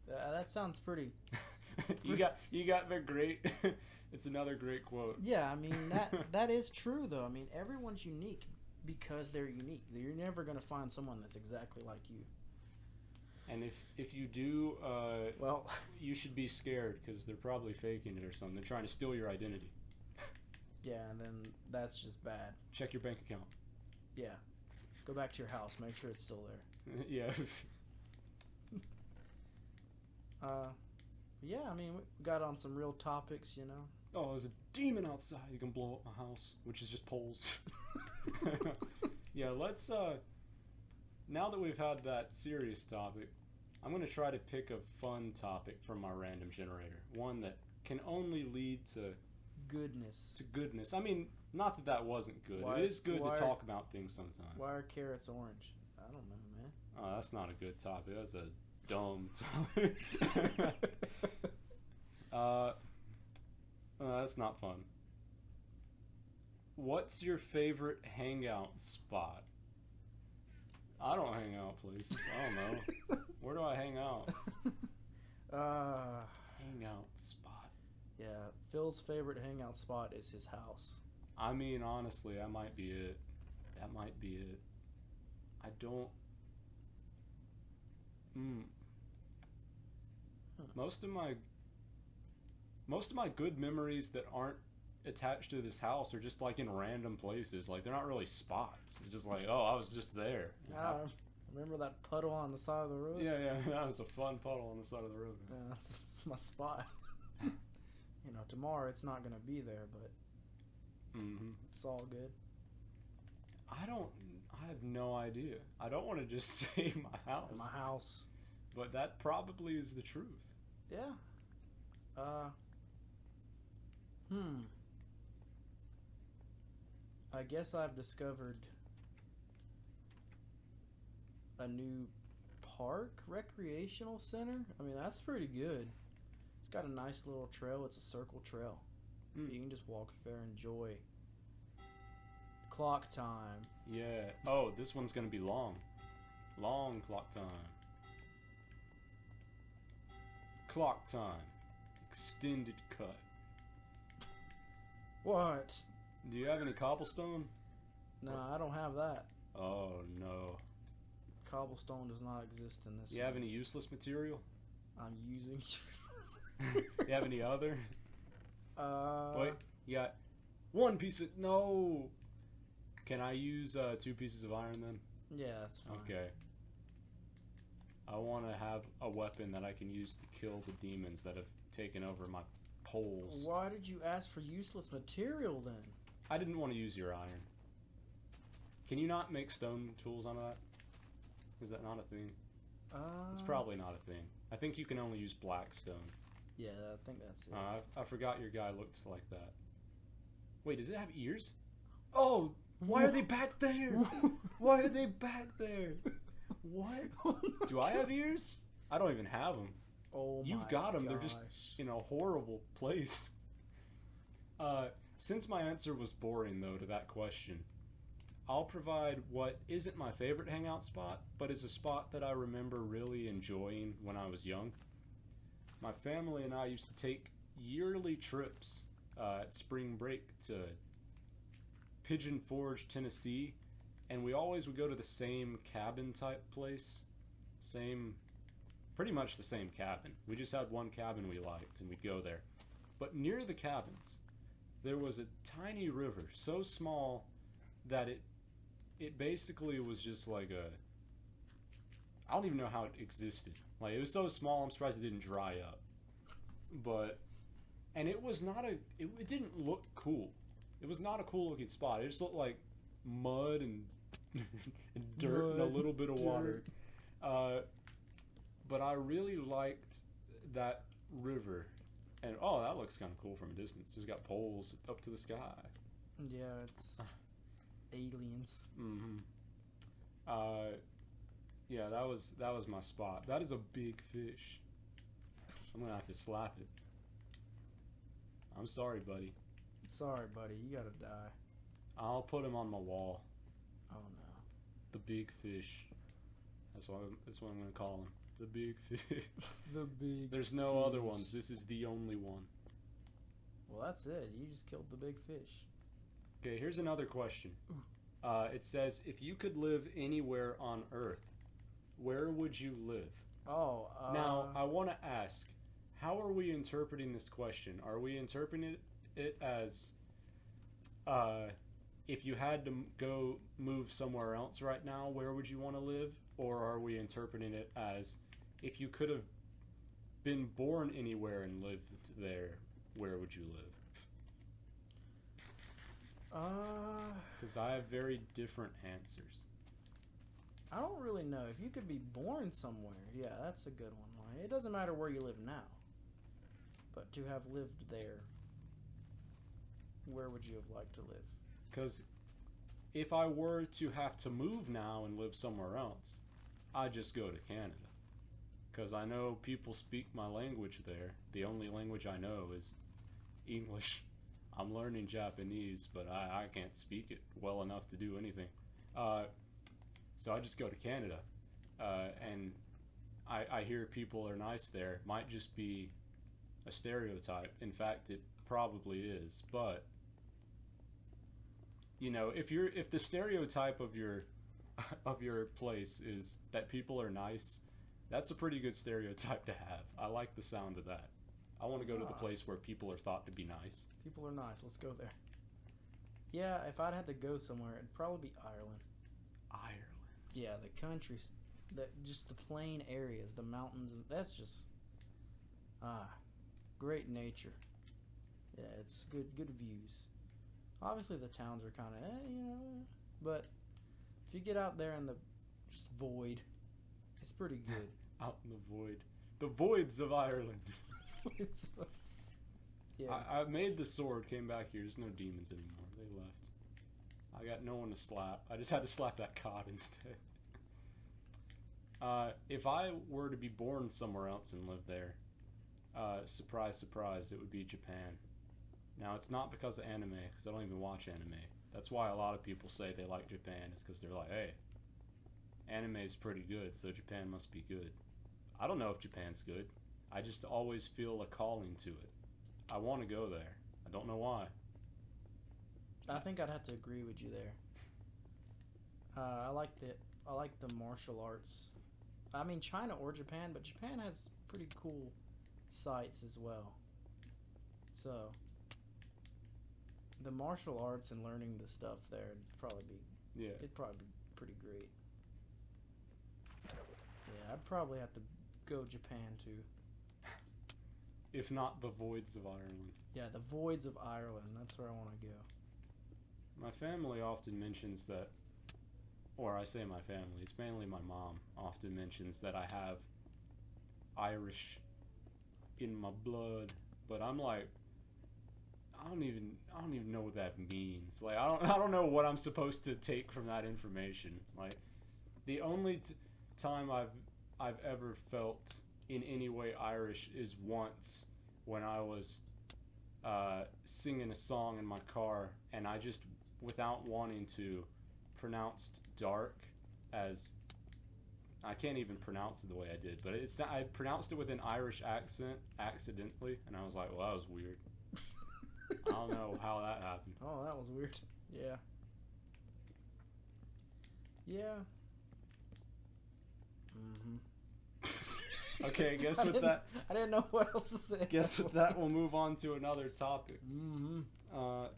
That sounds pretty... you got the great... It's another great quote. Yeah, I mean, that is true, though. I mean, everyone's unique because they're unique. You're never going to find someone that's exactly like you. And if you do, well, you should be scared because they're probably faking it or something. They're trying to steal your identity. Yeah, and then that's just bad. Check your bank account. Yeah. Go back to your house. Make sure it's still there. Yeah. Yeah, I mean, we got on some real topics, Oh, there's a demon outside. You can blow up my house, which is just poles. Yeah, let's, now that we've had that serious topic, I'm going to try to pick a fun topic from my random generator. One that can only lead to... goodness. I mean, not that wasn't good. It is good to talk about things sometimes. Why are carrots orange? I don't know, man. Oh, that's not a good topic. That's a dumb topic. That's not fun. What's your favorite hangout spot? I don't hang out places. I don't know. Where do I hang out? Hangout spot. Yeah, Phil's favorite hangout spot is his house. I mean, honestly, that might be it. That might be it. I don't... Most of my good memories that aren't attached to this house are just like in random places. Like, they're not really spots. It's just like, I was just there. Remember that puddle on the side of the road? Yeah, that was a fun puddle on the side of the road. Yeah, that's my spot. Tomorrow it's not gonna be there, but it's all good. I have no idea. I don't want to just say my house. My house. But that probably is the truth. Yeah. I guess I've discovered a new park, recreational center. I mean, that's pretty good. It's got a nice little trail. It's a circle trail. Mm. You can just walk there and enjoy. Clock time. Yeah. Oh, this one's gonna be long. Long clock time. Clock time. Extended cut. What? Do you have any cobblestone? No, I don't have that. Oh no. Cobblestone does not exist in this. You have any useless material? I'm using. You have any other? Wait. Wait, you got one piece of. No! Can I use 2 pieces of iron then? Yeah, that's fine. Okay. I want to have a weapon that I can use to kill the demons that have taken over my poles. Why did you ask for useless material then? I didn't want to use your iron. Can you not make stone tools out of that? Is that not a thing? It's probably not a thing. I think you can only use black stone. Yeah, I think that's it. I forgot your guy looked like that. Wait, does it have ears? Oh, why are they back there? Why are they back there? What? Do I have ears? I don't even have them. Oh my You've got them. gosh. They're just in a horrible place. Since my answer was boring, though, to that question, I'll provide what isn't my favorite hangout spot, but is a spot that I remember really enjoying when I was young. My family and I used to take yearly trips at spring break to Pigeon Forge, Tennessee, and we always would go to the same cabin type place. Pretty much the same cabin. We just had one cabin we liked, and we'd go there. But near the cabins, there was a tiny river, so small that it basically was just like I don't even know how it existed. Like, it was so small, I'm surprised it didn't dry up. And it was not it didn't look cool. It was not a cool looking spot. It just looked like mud and, and dirt and a little bit of water. But I really liked that river. And, oh, that looks kind of cool from a distance. It's got poles up to the sky. Yeah, it's aliens. Mm-hmm. Yeah, that was my spot. That is a big fish. I'm gonna have to slap it. I'm sorry, buddy. Sorry, buddy. You gotta die. I'll put him on my wall. Oh no. The big fish. That's what I'm gonna call him. The big fish. The big. There's no fish. other ones. This is the only one. Well, that's it. You just killed the big fish. Okay, here's another question. It says, if you could live anywhere on Earth, where would you live? Oh. Now, I want to ask, how are we interpreting this question? Are we interpreting it as, if you had to go move somewhere else right now, where would you want to live? Or are we interpreting it as, if you could have been born anywhere and lived there, where would you live? Because I have very different answers. I don't really know. If you could be born somewhere, yeah, that's a good one. Like, it doesn't matter where you live now, but to have lived there, where would you have liked to live? Because if I were to have to move now and live somewhere else, I'd just go to Canada. Because I know people speak my language there. The only language I know is English. I'm learning Japanese, but I can't speak it well enough to do anything. So I just go to Canada. And I hear people are nice there. Might just be a stereotype. In fact, it probably is. But, you know, if the stereotype of your place is that people are nice, that's a pretty good stereotype to have. I like the sound of that. I want to go to the place where people are thought to be nice. People are nice. Let's go there. Yeah, if I'd had to go somewhere, it'd probably be Ireland. Ireland. Yeah, the countries, just the plain areas, the mountains. That's just great nature. Yeah, it's good views. Obviously, the towns are kind of, you know, but if you get out there in the just void, it's pretty good. Out in the void. The voids of Ireland. Yeah. I made the sword, came back here. There's no demons anymore. They left. I got no one to slap. I just had to slap that cod instead. If I were to be born somewhere else and live there, surprise, surprise, it would be Japan. Now, it's not because of anime, because I don't even watch anime. That's why a lot of people say they like Japan, is because they're like, hey, anime is pretty good, so Japan must be good. I don't know if Japan's good. I just always feel a calling to it. I want to go there. I don't know why. I think I'd have to agree with you there. I like the martial arts. I mean, China or Japan, but Japan has pretty cool sites as well. So, the martial arts and learning the stuff there it'd probably be pretty great. Yeah, I'd probably have to go Japan too. If not the voids of Ireland. Yeah, the voids of Ireland. That's where I want to go. My family often mentions that, or I say my family, it's mainly my mom, often mentions that I have Irish in my blood, but I'm like, I don't even know what that means. Like, I don't know what I'm supposed to take from that information. Like, the only time I've ever felt in any way Irish is once when I was singing a song in my car, and I just, without wanting to, pronounced dark as, I can't even pronounce it the way I did, but I pronounced it with an Irish accent accidentally, and I was like, well, that was weird. I don't know how that happened. Oh, that was weird. Yeah. Yeah. Mm-hmm. Okay, guess with that... I didn't know what else to say. Guess with that, we'll move on to another topic. Mm-hmm.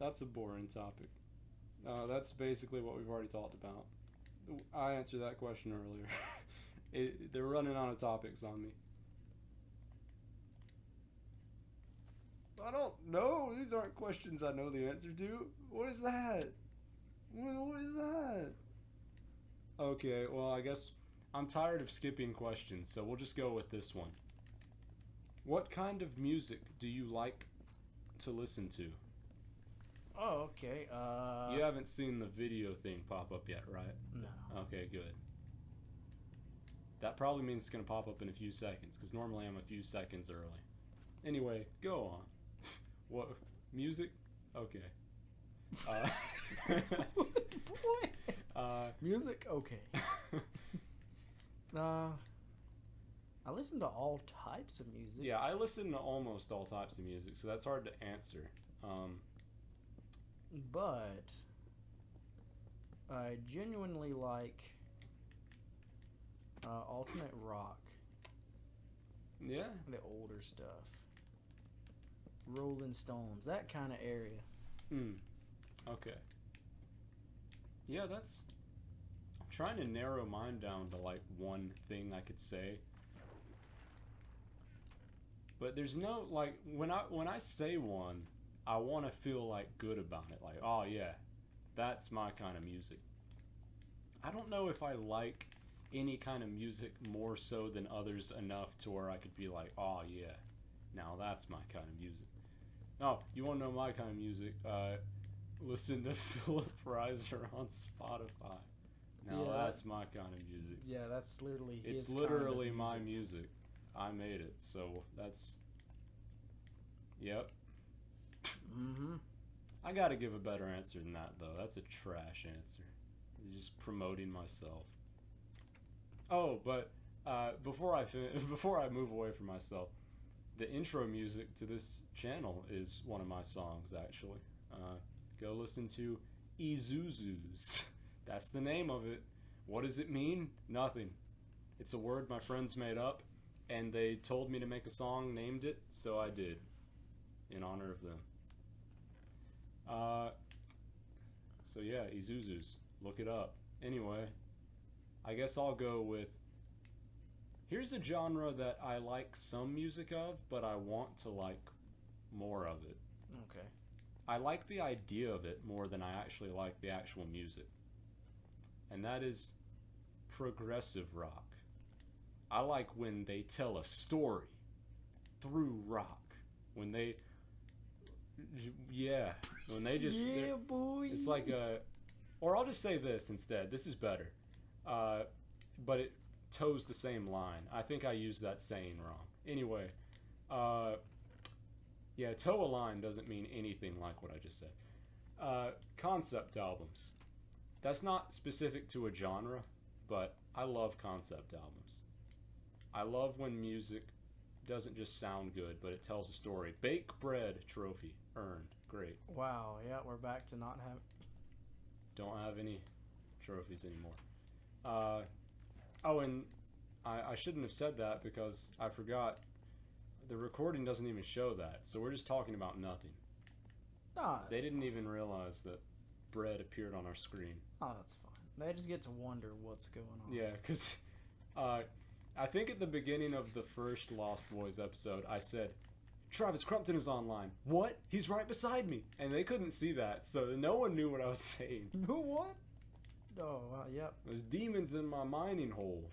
That's a boring topic. That's basically what we've already talked about. I answered that question earlier. They're running out of topics on me. I don't know. These aren't questions I know the answer to. What is that? What is that? Okay, well, I guess I'm tired of skipping questions, so we'll just go with this one. What kind of music do you like to listen to? Oh, okay. You haven't seen the video thing pop up yet, right? No. Okay, good. That probably means it's going to pop up in a few seconds, because normally I'm a few seconds early. Anyway, go on. What? Music? Okay. Music? Okay. I listen to all types of music. Yeah, I listen to almost all types of music, so that's hard to answer. But I genuinely like alternate rock. Yeah? The older stuff. Rolling Stones, that kind of area. Okay. Yeah, that's... I'm trying to narrow mine down to like one thing I could say. But there's no, like, when I say one, I want to feel like good about it. Like, oh yeah, that's my kind of music. I don't know if I like any kind of music more so than others enough to where I could be like, oh yeah, now that's my kind of music. Oh, you want to know my kind of music? Listen to Phillip Riser on Spotify. Now Yeah, that's my kind of music. Yeah, that's literally his It's literally kind of my music. I made it, so that's... Yep. Mm-hmm. I gotta give a better answer than that, though. That's a trash answer. Just promoting myself. Oh, but before I move away from myself, the intro music to this channel is one of my songs, actually. Go listen to Izuzus. That's the name of it. What does it mean? Nothing. It's a word my friends made up, and they told me to make a song, named it, so I did, in honor of them. So yeah, Izuzus. Look it up. Anyway, I guess I'll go with... Here's a genre that I like some music of, but I want to like more of it. Okay. I like the idea of it more than I actually like the actual music. And that is progressive rock. I like when they tell a story through rock. When they... Yeah. When they just... Yeah, boy. It's like a... Or I'll just say this instead. This is better. But toes the same line. I think I used that saying wrong. Anyway, yeah, toe a line doesn't mean anything like what I just said. Concept albums. That's not specific to a genre, but I love concept albums. I love when music doesn't just sound good, but it tells a story. Bake bread trophy earned. Great. Wow, yeah, we're back to not have. Don't have any trophies anymore. Oh, and I shouldn't have said that because I forgot. The recording doesn't even show that, so we're just talking about nothing. Oh, They didn't even realize that bread appeared on our screen. Oh, that's fine. They just get to wonder what's going on. Yeah, because I think at the beginning of the first Lost Boys episode, I said, Travis Crouton is online. What? He's right beside me. And they couldn't see that, so no one knew what I was saying. What? Oh, yep. There's demons in my mining hole.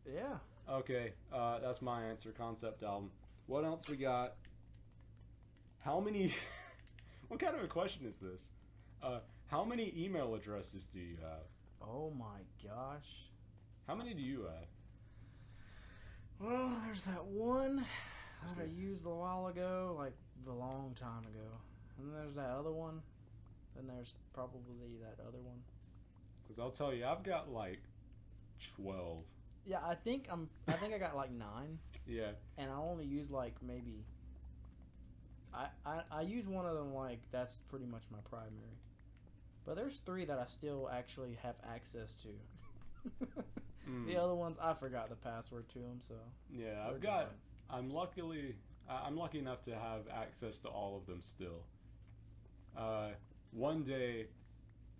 Yeah. Okay, that's my answer. Concept album. What else we got? How many... What kind of a question is this? How many email addresses do you have? Oh my gosh. How many do you have? Well, there's that one that I used a while ago, like a long time ago. And then there's that other one. Then there's probably that other one. Because I'll tell you, I've got like 12. Yeah, I think I got like 9. Yeah. And I only use like maybe I use one of them, like that's pretty much my primary. But there's 3 that I still actually have access to. The other ones I forgot the password to them, so yeah, I'm lucky enough to have access to all of them still. One day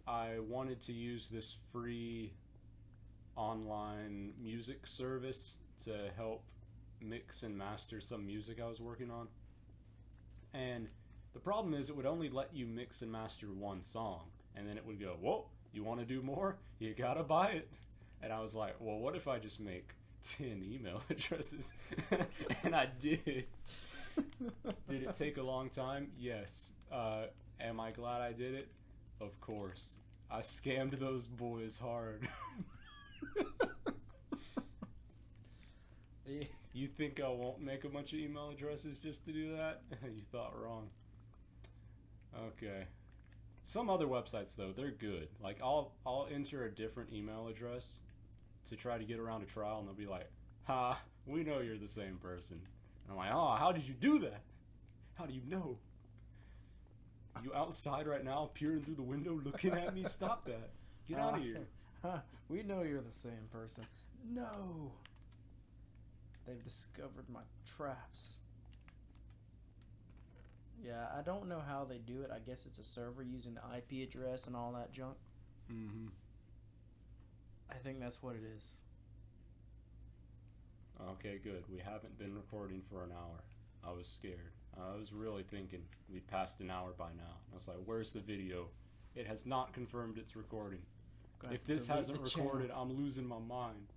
I wanted to use this free online music service to help mix and master some music I was working on. And the problem is it would only let you mix and master one song, and then it would go, whoa, you want to do more? You gotta buy it. And I was like, well, what if I just make 10 email addresses? And I did. Did it take a long time? Yes. Am I glad I did it? Of course. I scammed those boys hard. You think I won't make a bunch of email addresses just to do that? You thought wrong. Okay. Some other websites though, they're good. Like I'll enter a different email address to try to get around a trial, and they'll be like, "Ha, we know you're the same person." And I'm like, "Oh, how did you do that? How do you know? You outside right now, peering through the window, looking at me? Stop that! Get out of here!" We know you're the same person. No. They've discovered my traps. Yeah, I don't know how they do it. I guess it's a server using the IP address and all that junk. Mm-hmm. I think that's what it is. Okay, good. We haven't been recording for an hour. I was scared. I was really thinking we'd passed an hour by now. I was like, where's the video? It has not confirmed it's recording. If this hasn't recorded, I'm losing my mind.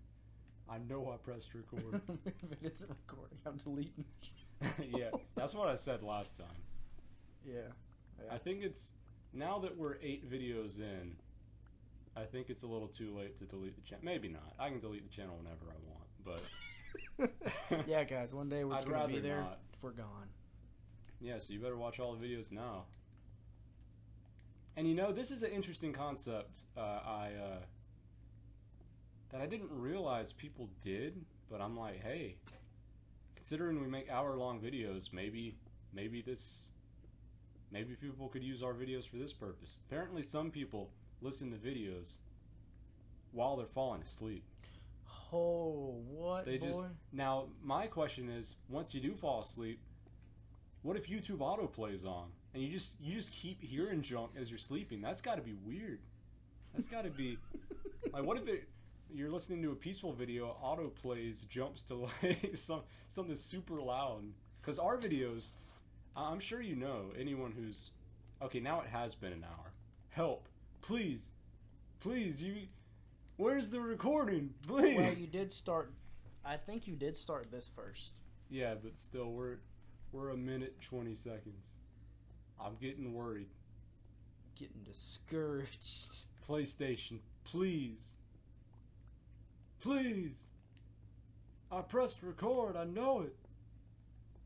I know I pressed record. If it isn't recording, I'm deleting it. Yeah, that's what I said last time. Yeah. I think it's, now that we're 8 videos in, I think it's a little too late to delete the channel. Maybe not. I can delete the channel whenever I want, but... Yeah, guys, one day we're going to be there. Not. We're gone. Yeah, so you better watch all the videos now. And you know, this is an interesting concept that I didn't realize people did, but I'm like, hey, considering we make hour-long videos, maybe people could use our videos for this purpose. Apparently some people listen to videos while they're falling asleep. Oh, what, they boy? Just, now, my question is, once you do fall asleep, what if YouTube autoplays on? And you just keep hearing junk as you're sleeping? That's got to be weird. That's got to be... like, what if you're listening to a peaceful video, autoplays, jumps to like something super loud? Because our videos, I'm sure you know, anyone who's... Okay, now it has been an hour. Help. Please. Please, where's the recording? Please. Well, you did start... I think you did start this first. Yeah, but still, we're a minute 20 seconds. I'm getting worried. Getting discouraged. PlayStation, Please. Please. I pressed record. I know it.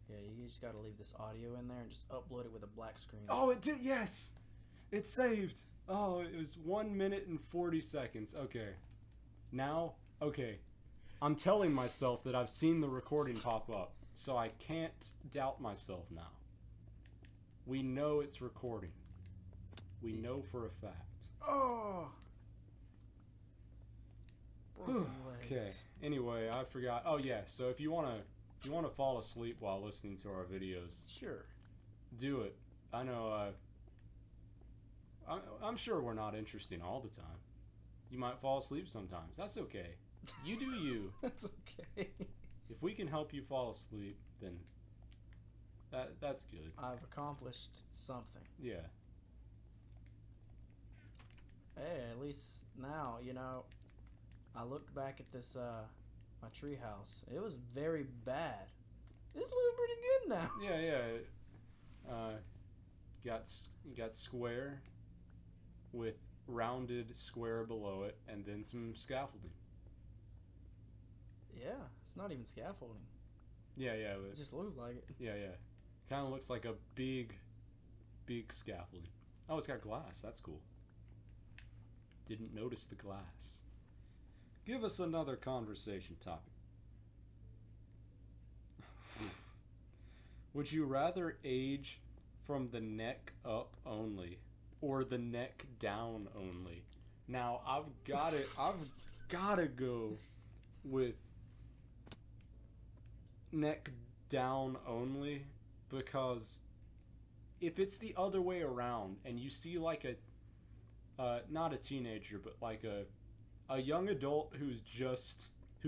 Yeah, you just gotta leave this audio in there and just upload it with a black screen. Oh, it did. Yes. It saved. Oh, it was 1 minute and 40 seconds. Okay. Now, okay. I'm telling myself that I've seen the recording pop up, so I can't doubt myself now. We know it's recording. We know for a fact. Oh! Broken Okay. legs. Anyway, I forgot. Oh yeah. So if you wanna fall asleep while listening to our videos, Sure. do it. I know. I'm sure we're not interesting all the time. You might fall asleep sometimes. That's okay. You do you. That's okay. If we can help you fall asleep, then that's good. I've accomplished something. Yeah. Hey, at least now, you know, I looked back at this, my treehouse. It was very bad. It's looking pretty good now. Yeah. Got square with rounded square below it, and then some scaffolding. Yeah, it's not even scaffolding. Yeah. It just looks like it. Yeah. Kind of looks like a big scaffolding. Oh, it's got glass. That's cool. Didn't notice the glass. Give us another conversation topic. Would you rather age from the neck up only or the neck down only? Now, I've gotta go with neck down only, because if it's the other way around and you see like a not a teenager, but like a young adult who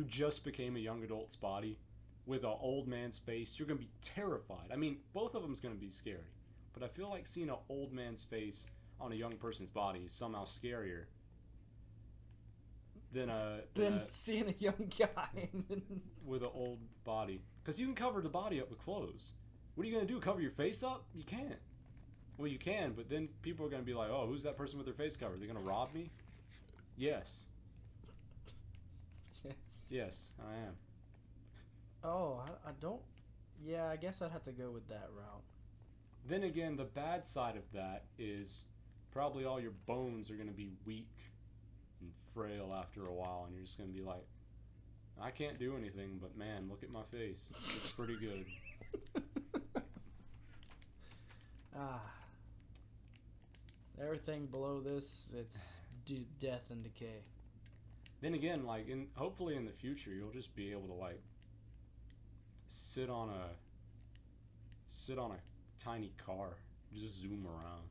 just became a young adult's body with an old man's face, you're gonna be terrified. I mean, both of them's gonna be scary, but I feel like seeing an old man's face on a young person's body is somehow scarier than seeing a young guy with an old body, because you can cover the body up with clothes. What are you gonna do? Cover your face up? You can't. Well, you can, but then people are gonna be like, "Oh, who's that person with their face covered? They're gonna rob me?" Yes. Yes, I am. Oh, I don't. Yeah, I guess I'd have to go with that route. Then again, the bad side of that is probably all your bones are gonna be weak and frail after a while, and you're just gonna be like, "I can't do anything, but man, look at my face. It's pretty good." Everything below this, it's death and decay. Then again, like hopefully in the future, you'll just be able to like sit on a tiny car, just zoom around,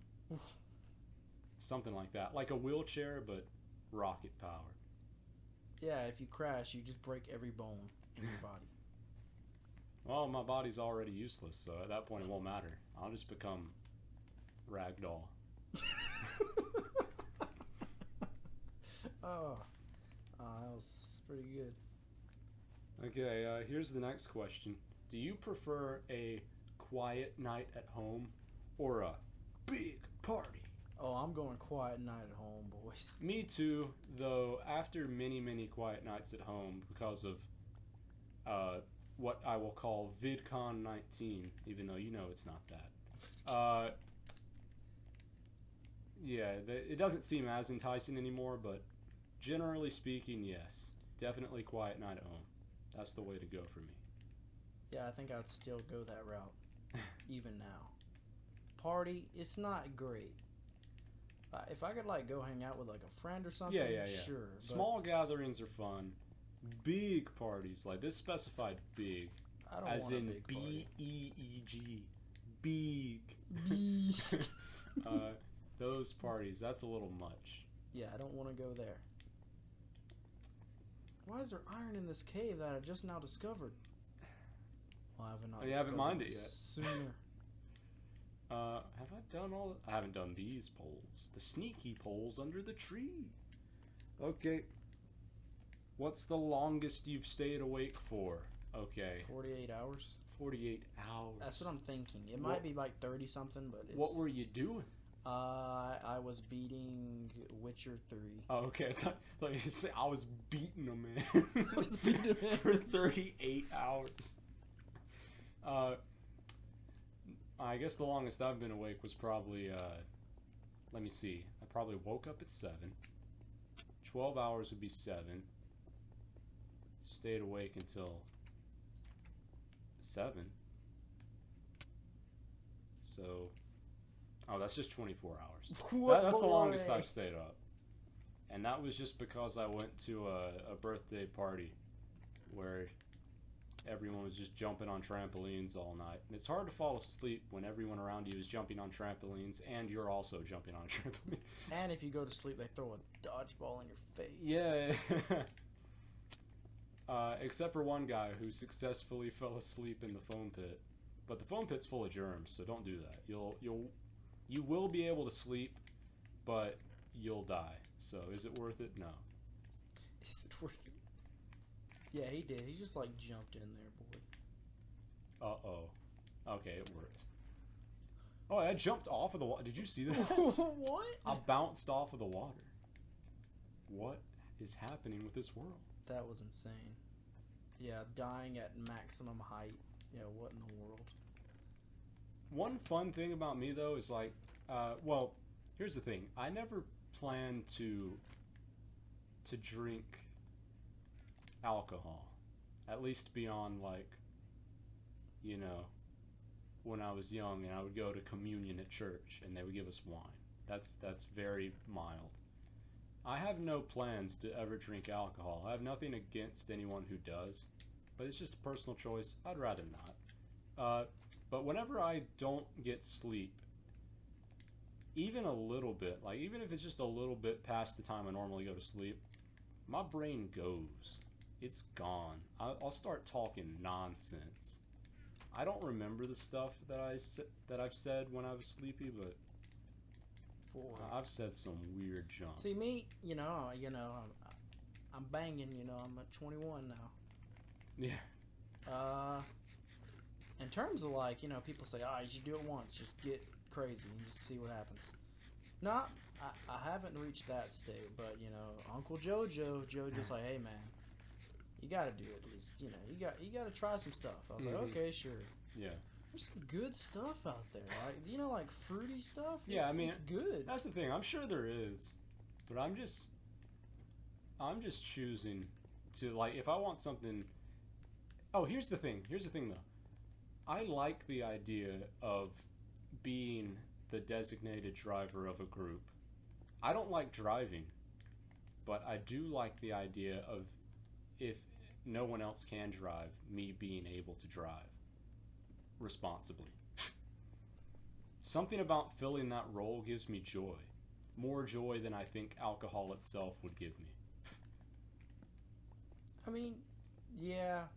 something like that, like a wheelchair but rocket powered. Yeah, if you crash, you just break every bone in your body. Well, my body's already useless, so at that point it won't matter. I'll just become ragdoll. That was pretty good. Okay, here's the next question. Do you prefer a quiet night at home or a big party? Oh, I'm going quiet night at home, boys. Me too, though after many quiet nights at home because of what I will call VidCon 19, even though you know it's not that. Yeah, it doesn't seem as enticing anymore, but generally speaking, yes. Definitely quiet night at home. That's the way to go for me. Yeah, I think I'd still go that route, even now. Party, it's not great. If I could like go hang out with like a friend or something, yeah. Sure. Small gatherings are fun. Big parties, like this specified big, I don't as want in a big party. BEEG, big. Those parties, that's a little much. Yeah, I don't want to go there. Why is there iron in this cave that I just now discovered? Well, I haven't. You haven't mined it yet. Sooner. Have I done all? I haven't done these poles. The sneaky poles under the tree. Okay. What's the longest you've stayed awake for? Okay. 48 hours. 48 hours. That's what I'm thinking. It might be like 30 something, but it's... What were you doing? I was beating Witcher 3. Oh, okay. I thought you said I was beating a man. I was beating a man for 38 hours. I guess the longest I've been awake was probably, let me see. I probably woke up at 7. 12 hours would be 7. Stayed awake until 7. So, oh, that's just 24 hours. That's the longest I've stayed up. And that was just because I went to a birthday party where everyone was just jumping on trampolines all night. And it's hard to fall asleep when everyone around you is jumping on trampolines and you're also jumping on a trampoline. And if you go to sleep, they throw a dodgeball in your face. Yeah. Except for one guy who successfully fell asleep in the foam pit. But the foam pit's full of germs, so don't do that. You will be able to sleep, but you'll die. So is it worth it? No. Is it worth it? Yeah, he did. He just like jumped in there, boy. Uh-oh. Okay, it worked. Oh, I jumped off of the water. Did you see that? What? I bounced off of the water. What is happening with this world? That was insane. Yeah, dying at maximum height. Yeah, what in the world? One fun thing about me, though, is like, well, here's the thing. I never planned to drink alcohol. At least beyond, like, you know, when I was young and I would go to communion at church and they would give us wine. That's very mild. I have no plans to ever drink alcohol. I have nothing against anyone who does, but it's just a personal choice. I'd rather not. But whenever I don't get sleep, even a little bit, like even if it's just a little bit past the time I normally go to sleep, my brain goes. It's gone. I'll start talking nonsense. I don't remember the stuff that I've said when I was sleepy, but boy, I've said some weird junk. See me, I'm banging. I'm at 21 now. Yeah. In terms of like, people say, you should do it once, just get crazy and just see what happens. No, I haven't reached that state, but Uncle Jojo's like, hey man, you gotta do it. You gotta try some stuff. I was like, okay, sure. Yeah. There's some good stuff out there, like like fruity stuff. Yeah, I mean, it's good. That's the thing. I'm sure there is, but I'm just choosing to, like, if I want something. Oh, here's the thing though. I like the idea of being the designated driver of a group. I don't like driving, but I do like the idea of, if no one else can drive, me being able to drive responsibly. Something about filling that role gives me joy. More joy than I think alcohol itself would give me. I mean, yeah.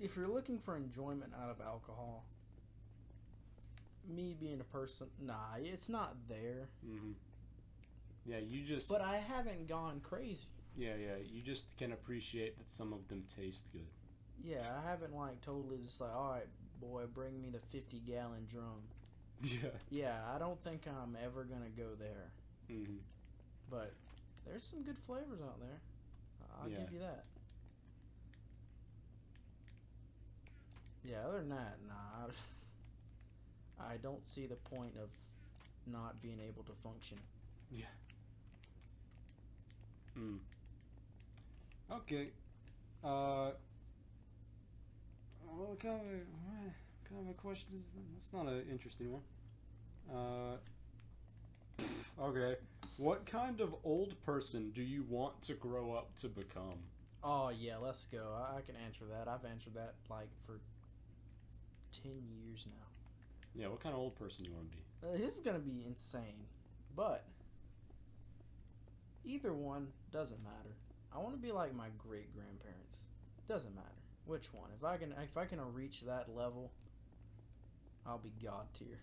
If you're looking for enjoyment out of alcohol, me being a person, nah, it's not there. Mm-hmm. Yeah, you just... But I haven't gone crazy. Yeah, you just can appreciate that some of them taste good. Yeah, I haven't, like, totally just like, alright, boy, bring me the 50-gallon drum. Yeah. Yeah, I don't think I'm ever gonna go there. Mm-hmm. But there's some good flavors out there. I'll give you that. Yeah, other than that, nah. I don't see the point of not being able to function. Yeah. Okay. What kind of a question is that? That's not an interesting one. Okay. What kind of old person do you want to grow up to become? Oh, yeah, let's go. I can answer that. I've answered that, like, for 10 years now. Yeah, what kind of old person do you want to be? This is going to be insane, but either one doesn't matter. I want to be like my great-grandparents. Doesn't matter which one. If I can reach that level, I'll be God tier.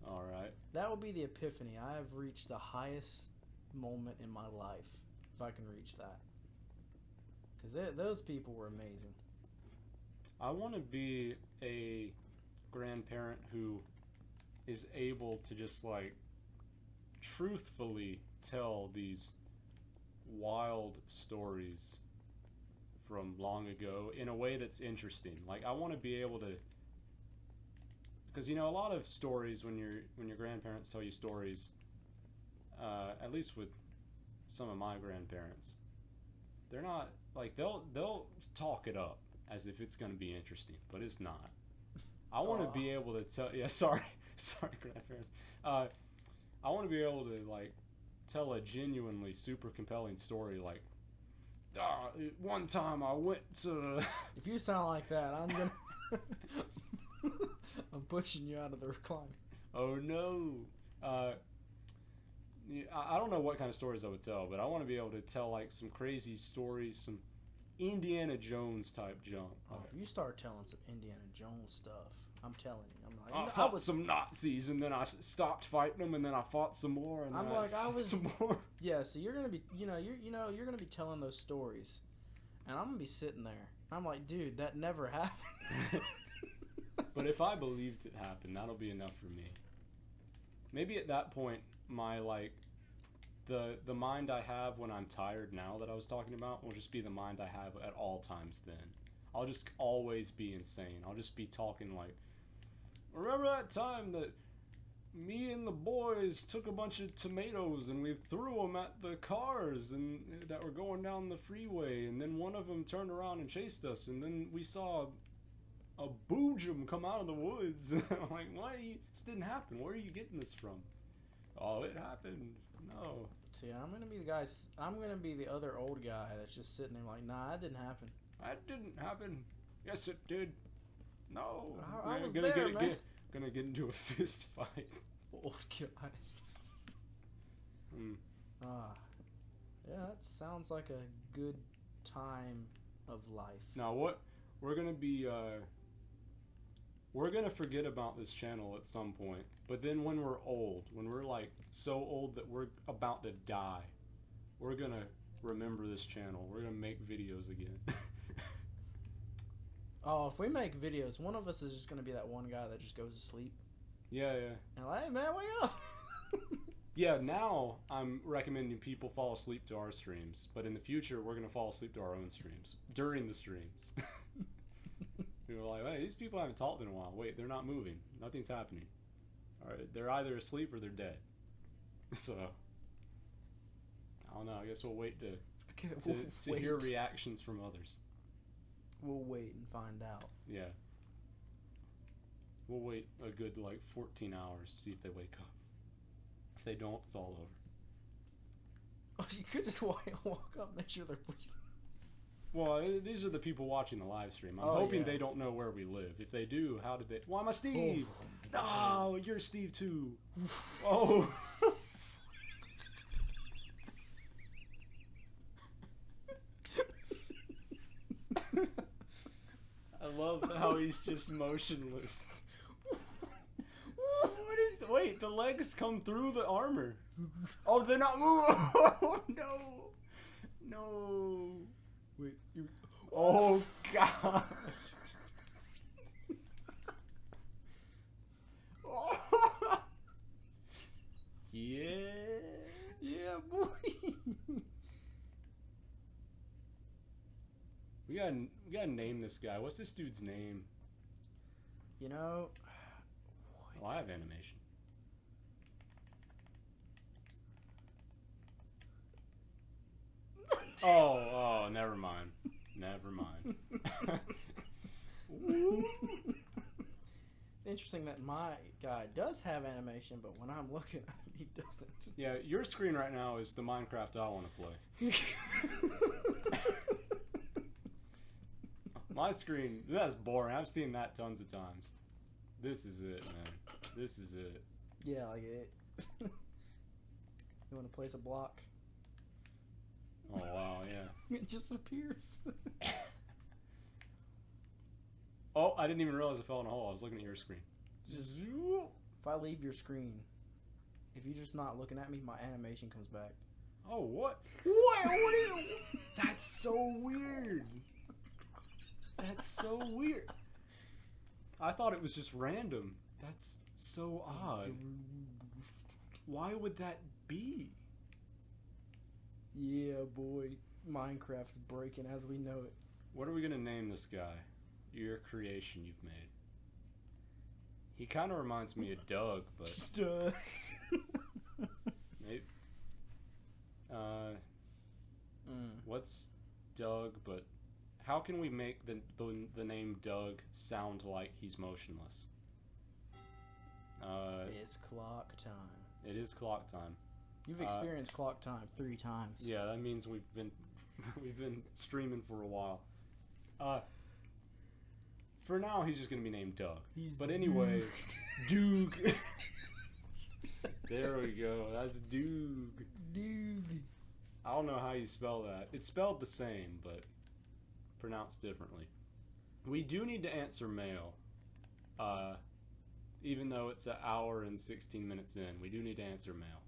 All right. That will be the epiphany. I have reached the highest moment in my life if I can reach that. Because those people were amazing. I want to be a grandparent who is able to just like truthfully tell these wild stories from long ago in a way that's interesting. Like I want to be able to, because you know a lot of stories when your grandparents tell you stories, at least with some of my grandparents, they're not like they'll talk it up as if it's going to be interesting, but it's not. I want to be able to tell. Yeah, sorry, grandparents. I want to be able to like tell a genuinely super compelling story. Like, one time I went to. If you sound like that, I'm gonna. I'm pushing you out of the recliner. Oh no. I don't know what kind of stories I would tell, but I want to be able to tell like some crazy stories, some Indiana Jones type junk. Oh, if you start telling some Indiana Jones stuff, I'm telling you, I'm like, I fought some Nazis, and then I stopped fighting them, and then I fought some more, and then I fought some more. Yeah, so you're gonna be, you're gonna be telling those stories, and I'm gonna be sitting there. I'm like, dude, that never happened. But if I believed it happened, that'll be enough for me. Maybe at that point, my like, the mind I have when I'm tired now that I was talking about will just be the mind I have at all times then. I'll just always be insane. I'll just be talking like, remember that time that me and the boys took a bunch of tomatoes and we threw them at the cars and that were going down the freeway, and then one of them turned around and chased us, and then we saw a boojum come out of the woods. I'm like, what? This didn't happen. Where are you getting this from? Oh, it happened. No. See, I'm gonna be the guy. I'm gonna be the other old guy that's just sitting there like, nah, that didn't happen. That didn't happen. Yes, it did. No. I was gonna there, get, man. Gonna get into a fist fight. Old guys. Yeah, that sounds like a good time of life. Now, what we're gonna be, we're gonna forget about this channel at some point. But then when we're old, when we're like so old that we're about to die, we're gonna remember this channel. We're gonna make videos again. Oh, if we make videos, one of us is just gonna be that one guy that just goes to sleep. Yeah. And like, hey man, wake up. Yeah, now I'm recommending people fall asleep to our streams, but in the future we're gonna fall asleep to our own streams during the streams. People are like, hey, these people haven't talked in a while. Wait, they're not moving. Nothing's happening. All right, they're either asleep or they're dead. So I don't know. I guess we'll wait to hear reactions from others. We'll wait and find out. Yeah. We'll wait a good like 14 hours to see if they wake up. If they don't, it's all over. Oh, you could just walk up, make sure they're breathing. Well, these are the people watching the live stream. I'm hoping they don't know where we live. If they do, how did they... Why am I Steve? Oh, you're Steve too. Oh. I love how he's just motionless. What is the... Wait, the legs come through the armor. Oh, they're not moving. Oh, no. No. Wait, oh God! Yeah, boy. We gotta name this guy. What's this dude's name? You know. Oh, I have animation. Oh, never mind. Never mind. It's interesting that my guy does have animation, but when I'm looking at him, he doesn't. Yeah, your screen right now is the Minecraft I want to play. My screen, that's boring. I've seen that tons of times. This is it, man. This is it. Yeah, like it. You want to place a block? Oh, wow, yeah. It just appears. Oh, I didn't even realize I fell in a hole. I was looking at your screen. Just, if I leave your screen, if you're just not looking at me, my animation comes back. Oh, what? What is... That's so weird. That's so weird. I thought it was just random. That's so odd. Why would that be? Yeah, boy. Minecraft's breaking as we know it. What are we gonna name this guy? Your creation you've made. He kind of reminds me of Doug, but Duh. maybe. What's Doug? But how can we make the name Doug sound like he's motionless? It's clock time. It is clock time. You've experienced clock time 3 times. Yeah, that means we've been streaming for a while. For now, he's just gonna be named Doug. But anyway, Doog. There we go. That's Doog. Doog. I don't know how you spell that. It's spelled the same, but pronounced differently. We do need to answer mail. Even though it's an hour and 16 minutes in, we do need to answer mail.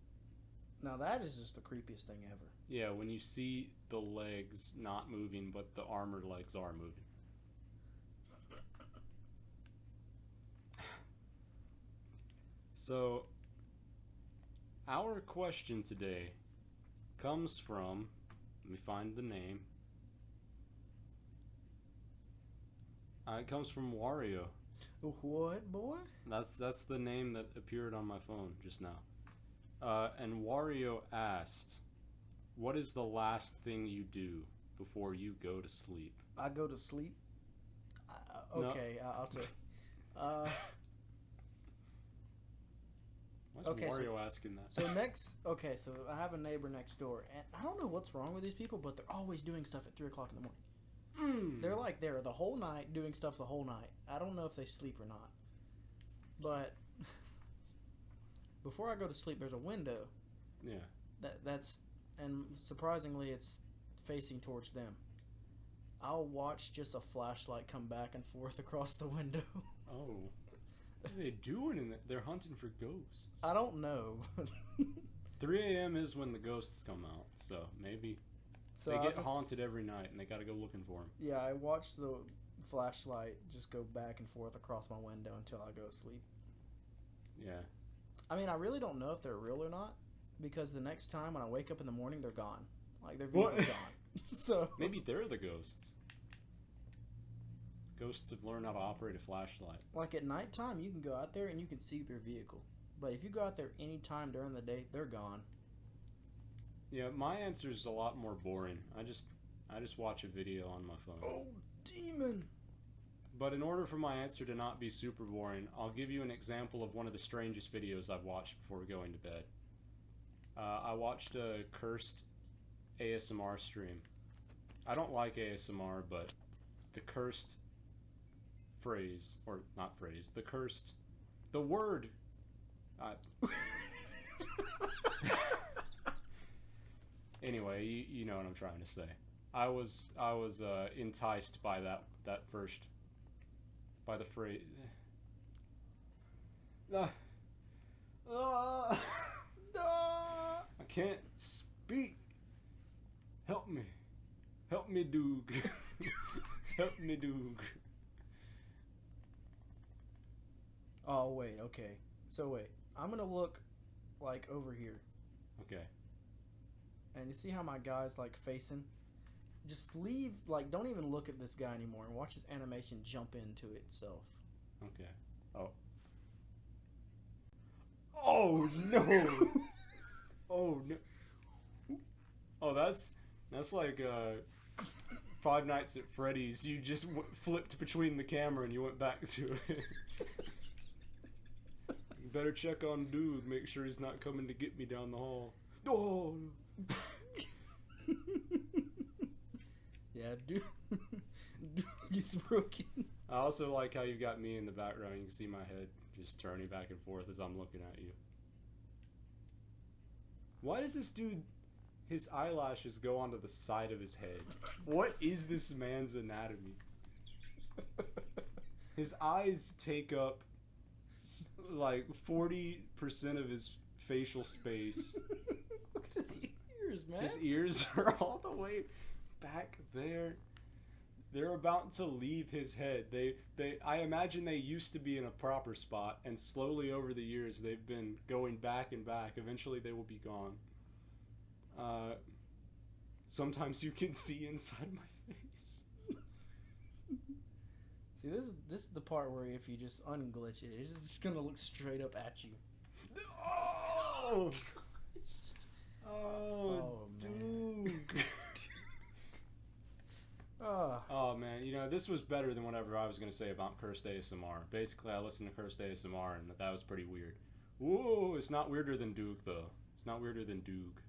Now that is just the creepiest thing ever. Yeah, when you see the legs not moving, but the armored legs are moving. So, our question today comes from, let me find the name. It comes from Wario. What, boy? That's the name that appeared on my phone just now. And Wario asked, what is the last thing you do before you go to sleep? I go to sleep? Okay, no. I'll take... Why's Wario asking that? So so I have a neighbor next door, and I don't know what's wrong with these people, but they're always doing stuff at 3 o'clock in the morning. They're like there the whole night, doing stuff the whole night. I don't know if they sleep or not. But before I go to sleep, there's a window. Yeah. And surprisingly, it's facing towards them. I'll watch just a flashlight come back and forth across the window. Oh. What are they doing in there? They're hunting for ghosts. I don't know. 3 a.m. is when the ghosts come out, so maybe they get haunted every night and they gotta go looking for them. Yeah, I watch the flashlight just go back and forth across my window until I go to sleep. Yeah. I mean, I really don't know if they're real or not, because the next time when I wake up in the morning, they're gone. Like, their vehicle's gone. So maybe they're the ghosts. Ghosts have learned how to operate a flashlight. Like at nighttime, you can go out there and you can see their vehicle. But if you go out there any time during the day, they're gone. Yeah, my answer is a lot more boring. I just watch a video on my phone. Oh, demon! But in order for my answer to not be super boring, I'll give you an example of one of the strangest videos I've watched before going to bed. I watched a cursed ASMR stream. I don't like ASMR, but the cursed phrase, or not phrase, the word. Anyway, you know what I'm trying to say. I was enticed by the phrase. I can't speak. Help me, Doog. Help me, Doog. Oh wait, okay. So wait, I'm gonna look like over here. Okay. And you see how my guy's like facing? Just leave, like, don't even look at this guy anymore and watch his animation jump into itself. Okay. Oh. Oh no! Oh no! Oh, that's like Five Nights at Freddy's. You just flipped between the camera and you went back to it. You better check on Dude. Make sure he's not coming to get me down the hall. Oh. Yeah, Dude gets broken. I also like how you got me in the background. You can see my head just turning back and forth as I'm looking at you. Why does this dude, his eyelashes go onto the side of his head? What is this man's anatomy? His eyes take up like 40% of his facial space. Look at his ears, man. His ears are all the way back there. They're about to leave his head. I imagine they used to be in a proper spot, and slowly over the years they've been going back and back. Eventually they will be gone. Sometimes you can see inside my face. See, this is the part where if you just unglitch it, it's just gonna look straight up at you. Oh! Oh, dude. Oh man, you know, this was better than whatever I was gonna say about cursed ASMR. Basically, I listened to cursed ASMR and that was pretty weird. Whoa, it's not weirder than Doog though. It's not weirder than Doog.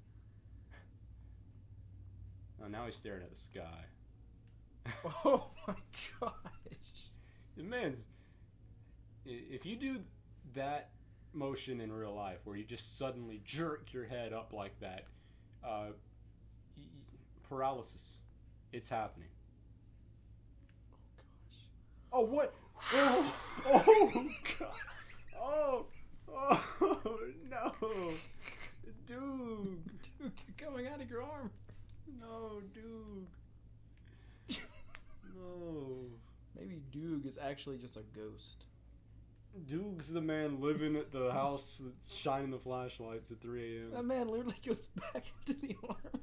Oh, now he's staring at the sky. Oh my gosh. The man's... If you do that motion in real life, where you just suddenly jerk your head up like that, paralysis. It's happening. Oh, what? Oh, oh, God. Oh, oh, no. Dude. Dude, you're coming out of your arm. No, dude. No. Maybe Doog is actually just a ghost. Doog's the man living at the house that's shining the flashlights at 3 a.m. That man literally goes back into the armor.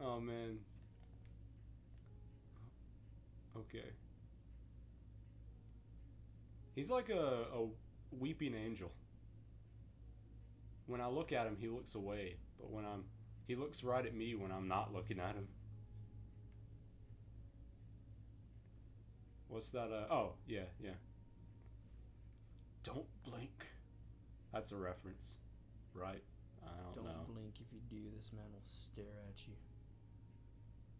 Oh, man. Okay. He's like a weeping angel. When I look at him, he looks away. But he looks right at me when I'm not looking at him. What's that? Oh, yeah. Don't blink. That's a reference, right? I don't know. Don't blink. If you do, this man will stare at you.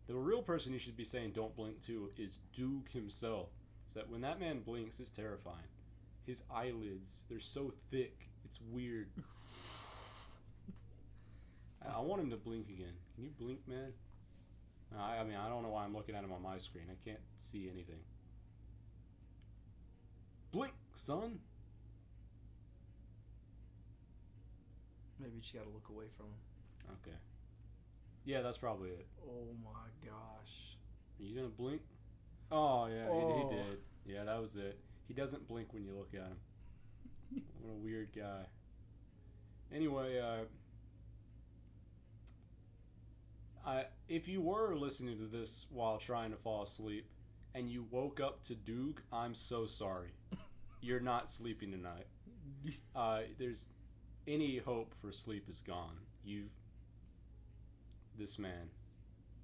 The real person you should be saying don't blink to is Doog himself. So that when that man blinks, it's terrifying. His eyelids, they're so thick. It's weird. I want him to blink again. Can you blink, man? I mean, I don't know why I'm looking at him on my screen. I can't see anything. Blink, son. Maybe you just gotta look away from him. Okay. Yeah, that's probably it. Oh my gosh. Are you gonna blink? Oh, yeah, Oh. he did. Yeah, that was it. He doesn't blink when you look at him. What a weird guy. Anyway, if you were listening to this while trying to fall asleep and you woke up to Doog, I'm so sorry. You're not sleeping tonight. There's any hope for sleep is gone. This man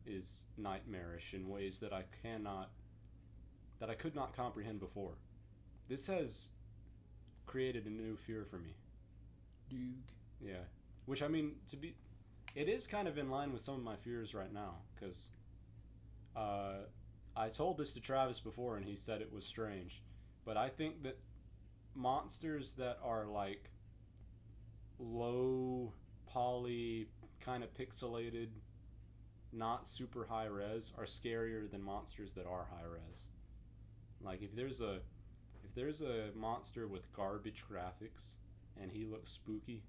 is nightmarish in ways that I could not comprehend before. This has created a new fear for me. Doog. Yeah. Which, I mean, it is kind of in line with some of my fears right now, because I told this to Travis before and he said it was strange, but I think that monsters that are like low poly, kind of pixelated, not super high res are scarier than monsters that are high res. Like if there's a monster with garbage graphics and he looks spooky,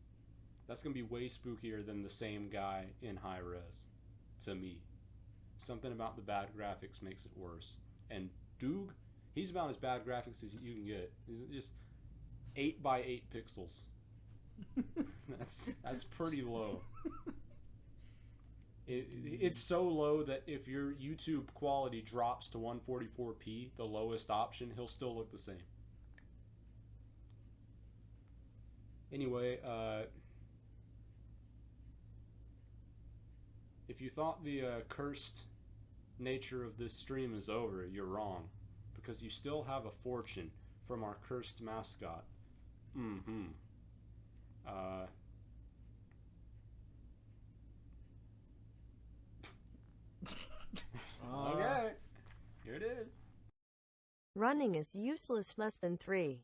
that's gonna be way spookier than the same guy in high res, to me. Something about the bad graphics makes it worse. And Doog, he's about as bad graphics as you can get. He's just 8x8 pixels. That's pretty low. It's so low that if your YouTube quality drops to 144p, the lowest option, he'll still look the same. Anyway, if you thought the cursed nature of this stream is over, you're wrong. Because you still have a fortune from our cursed mascot. Okay, here it is. Running is useless less than 3.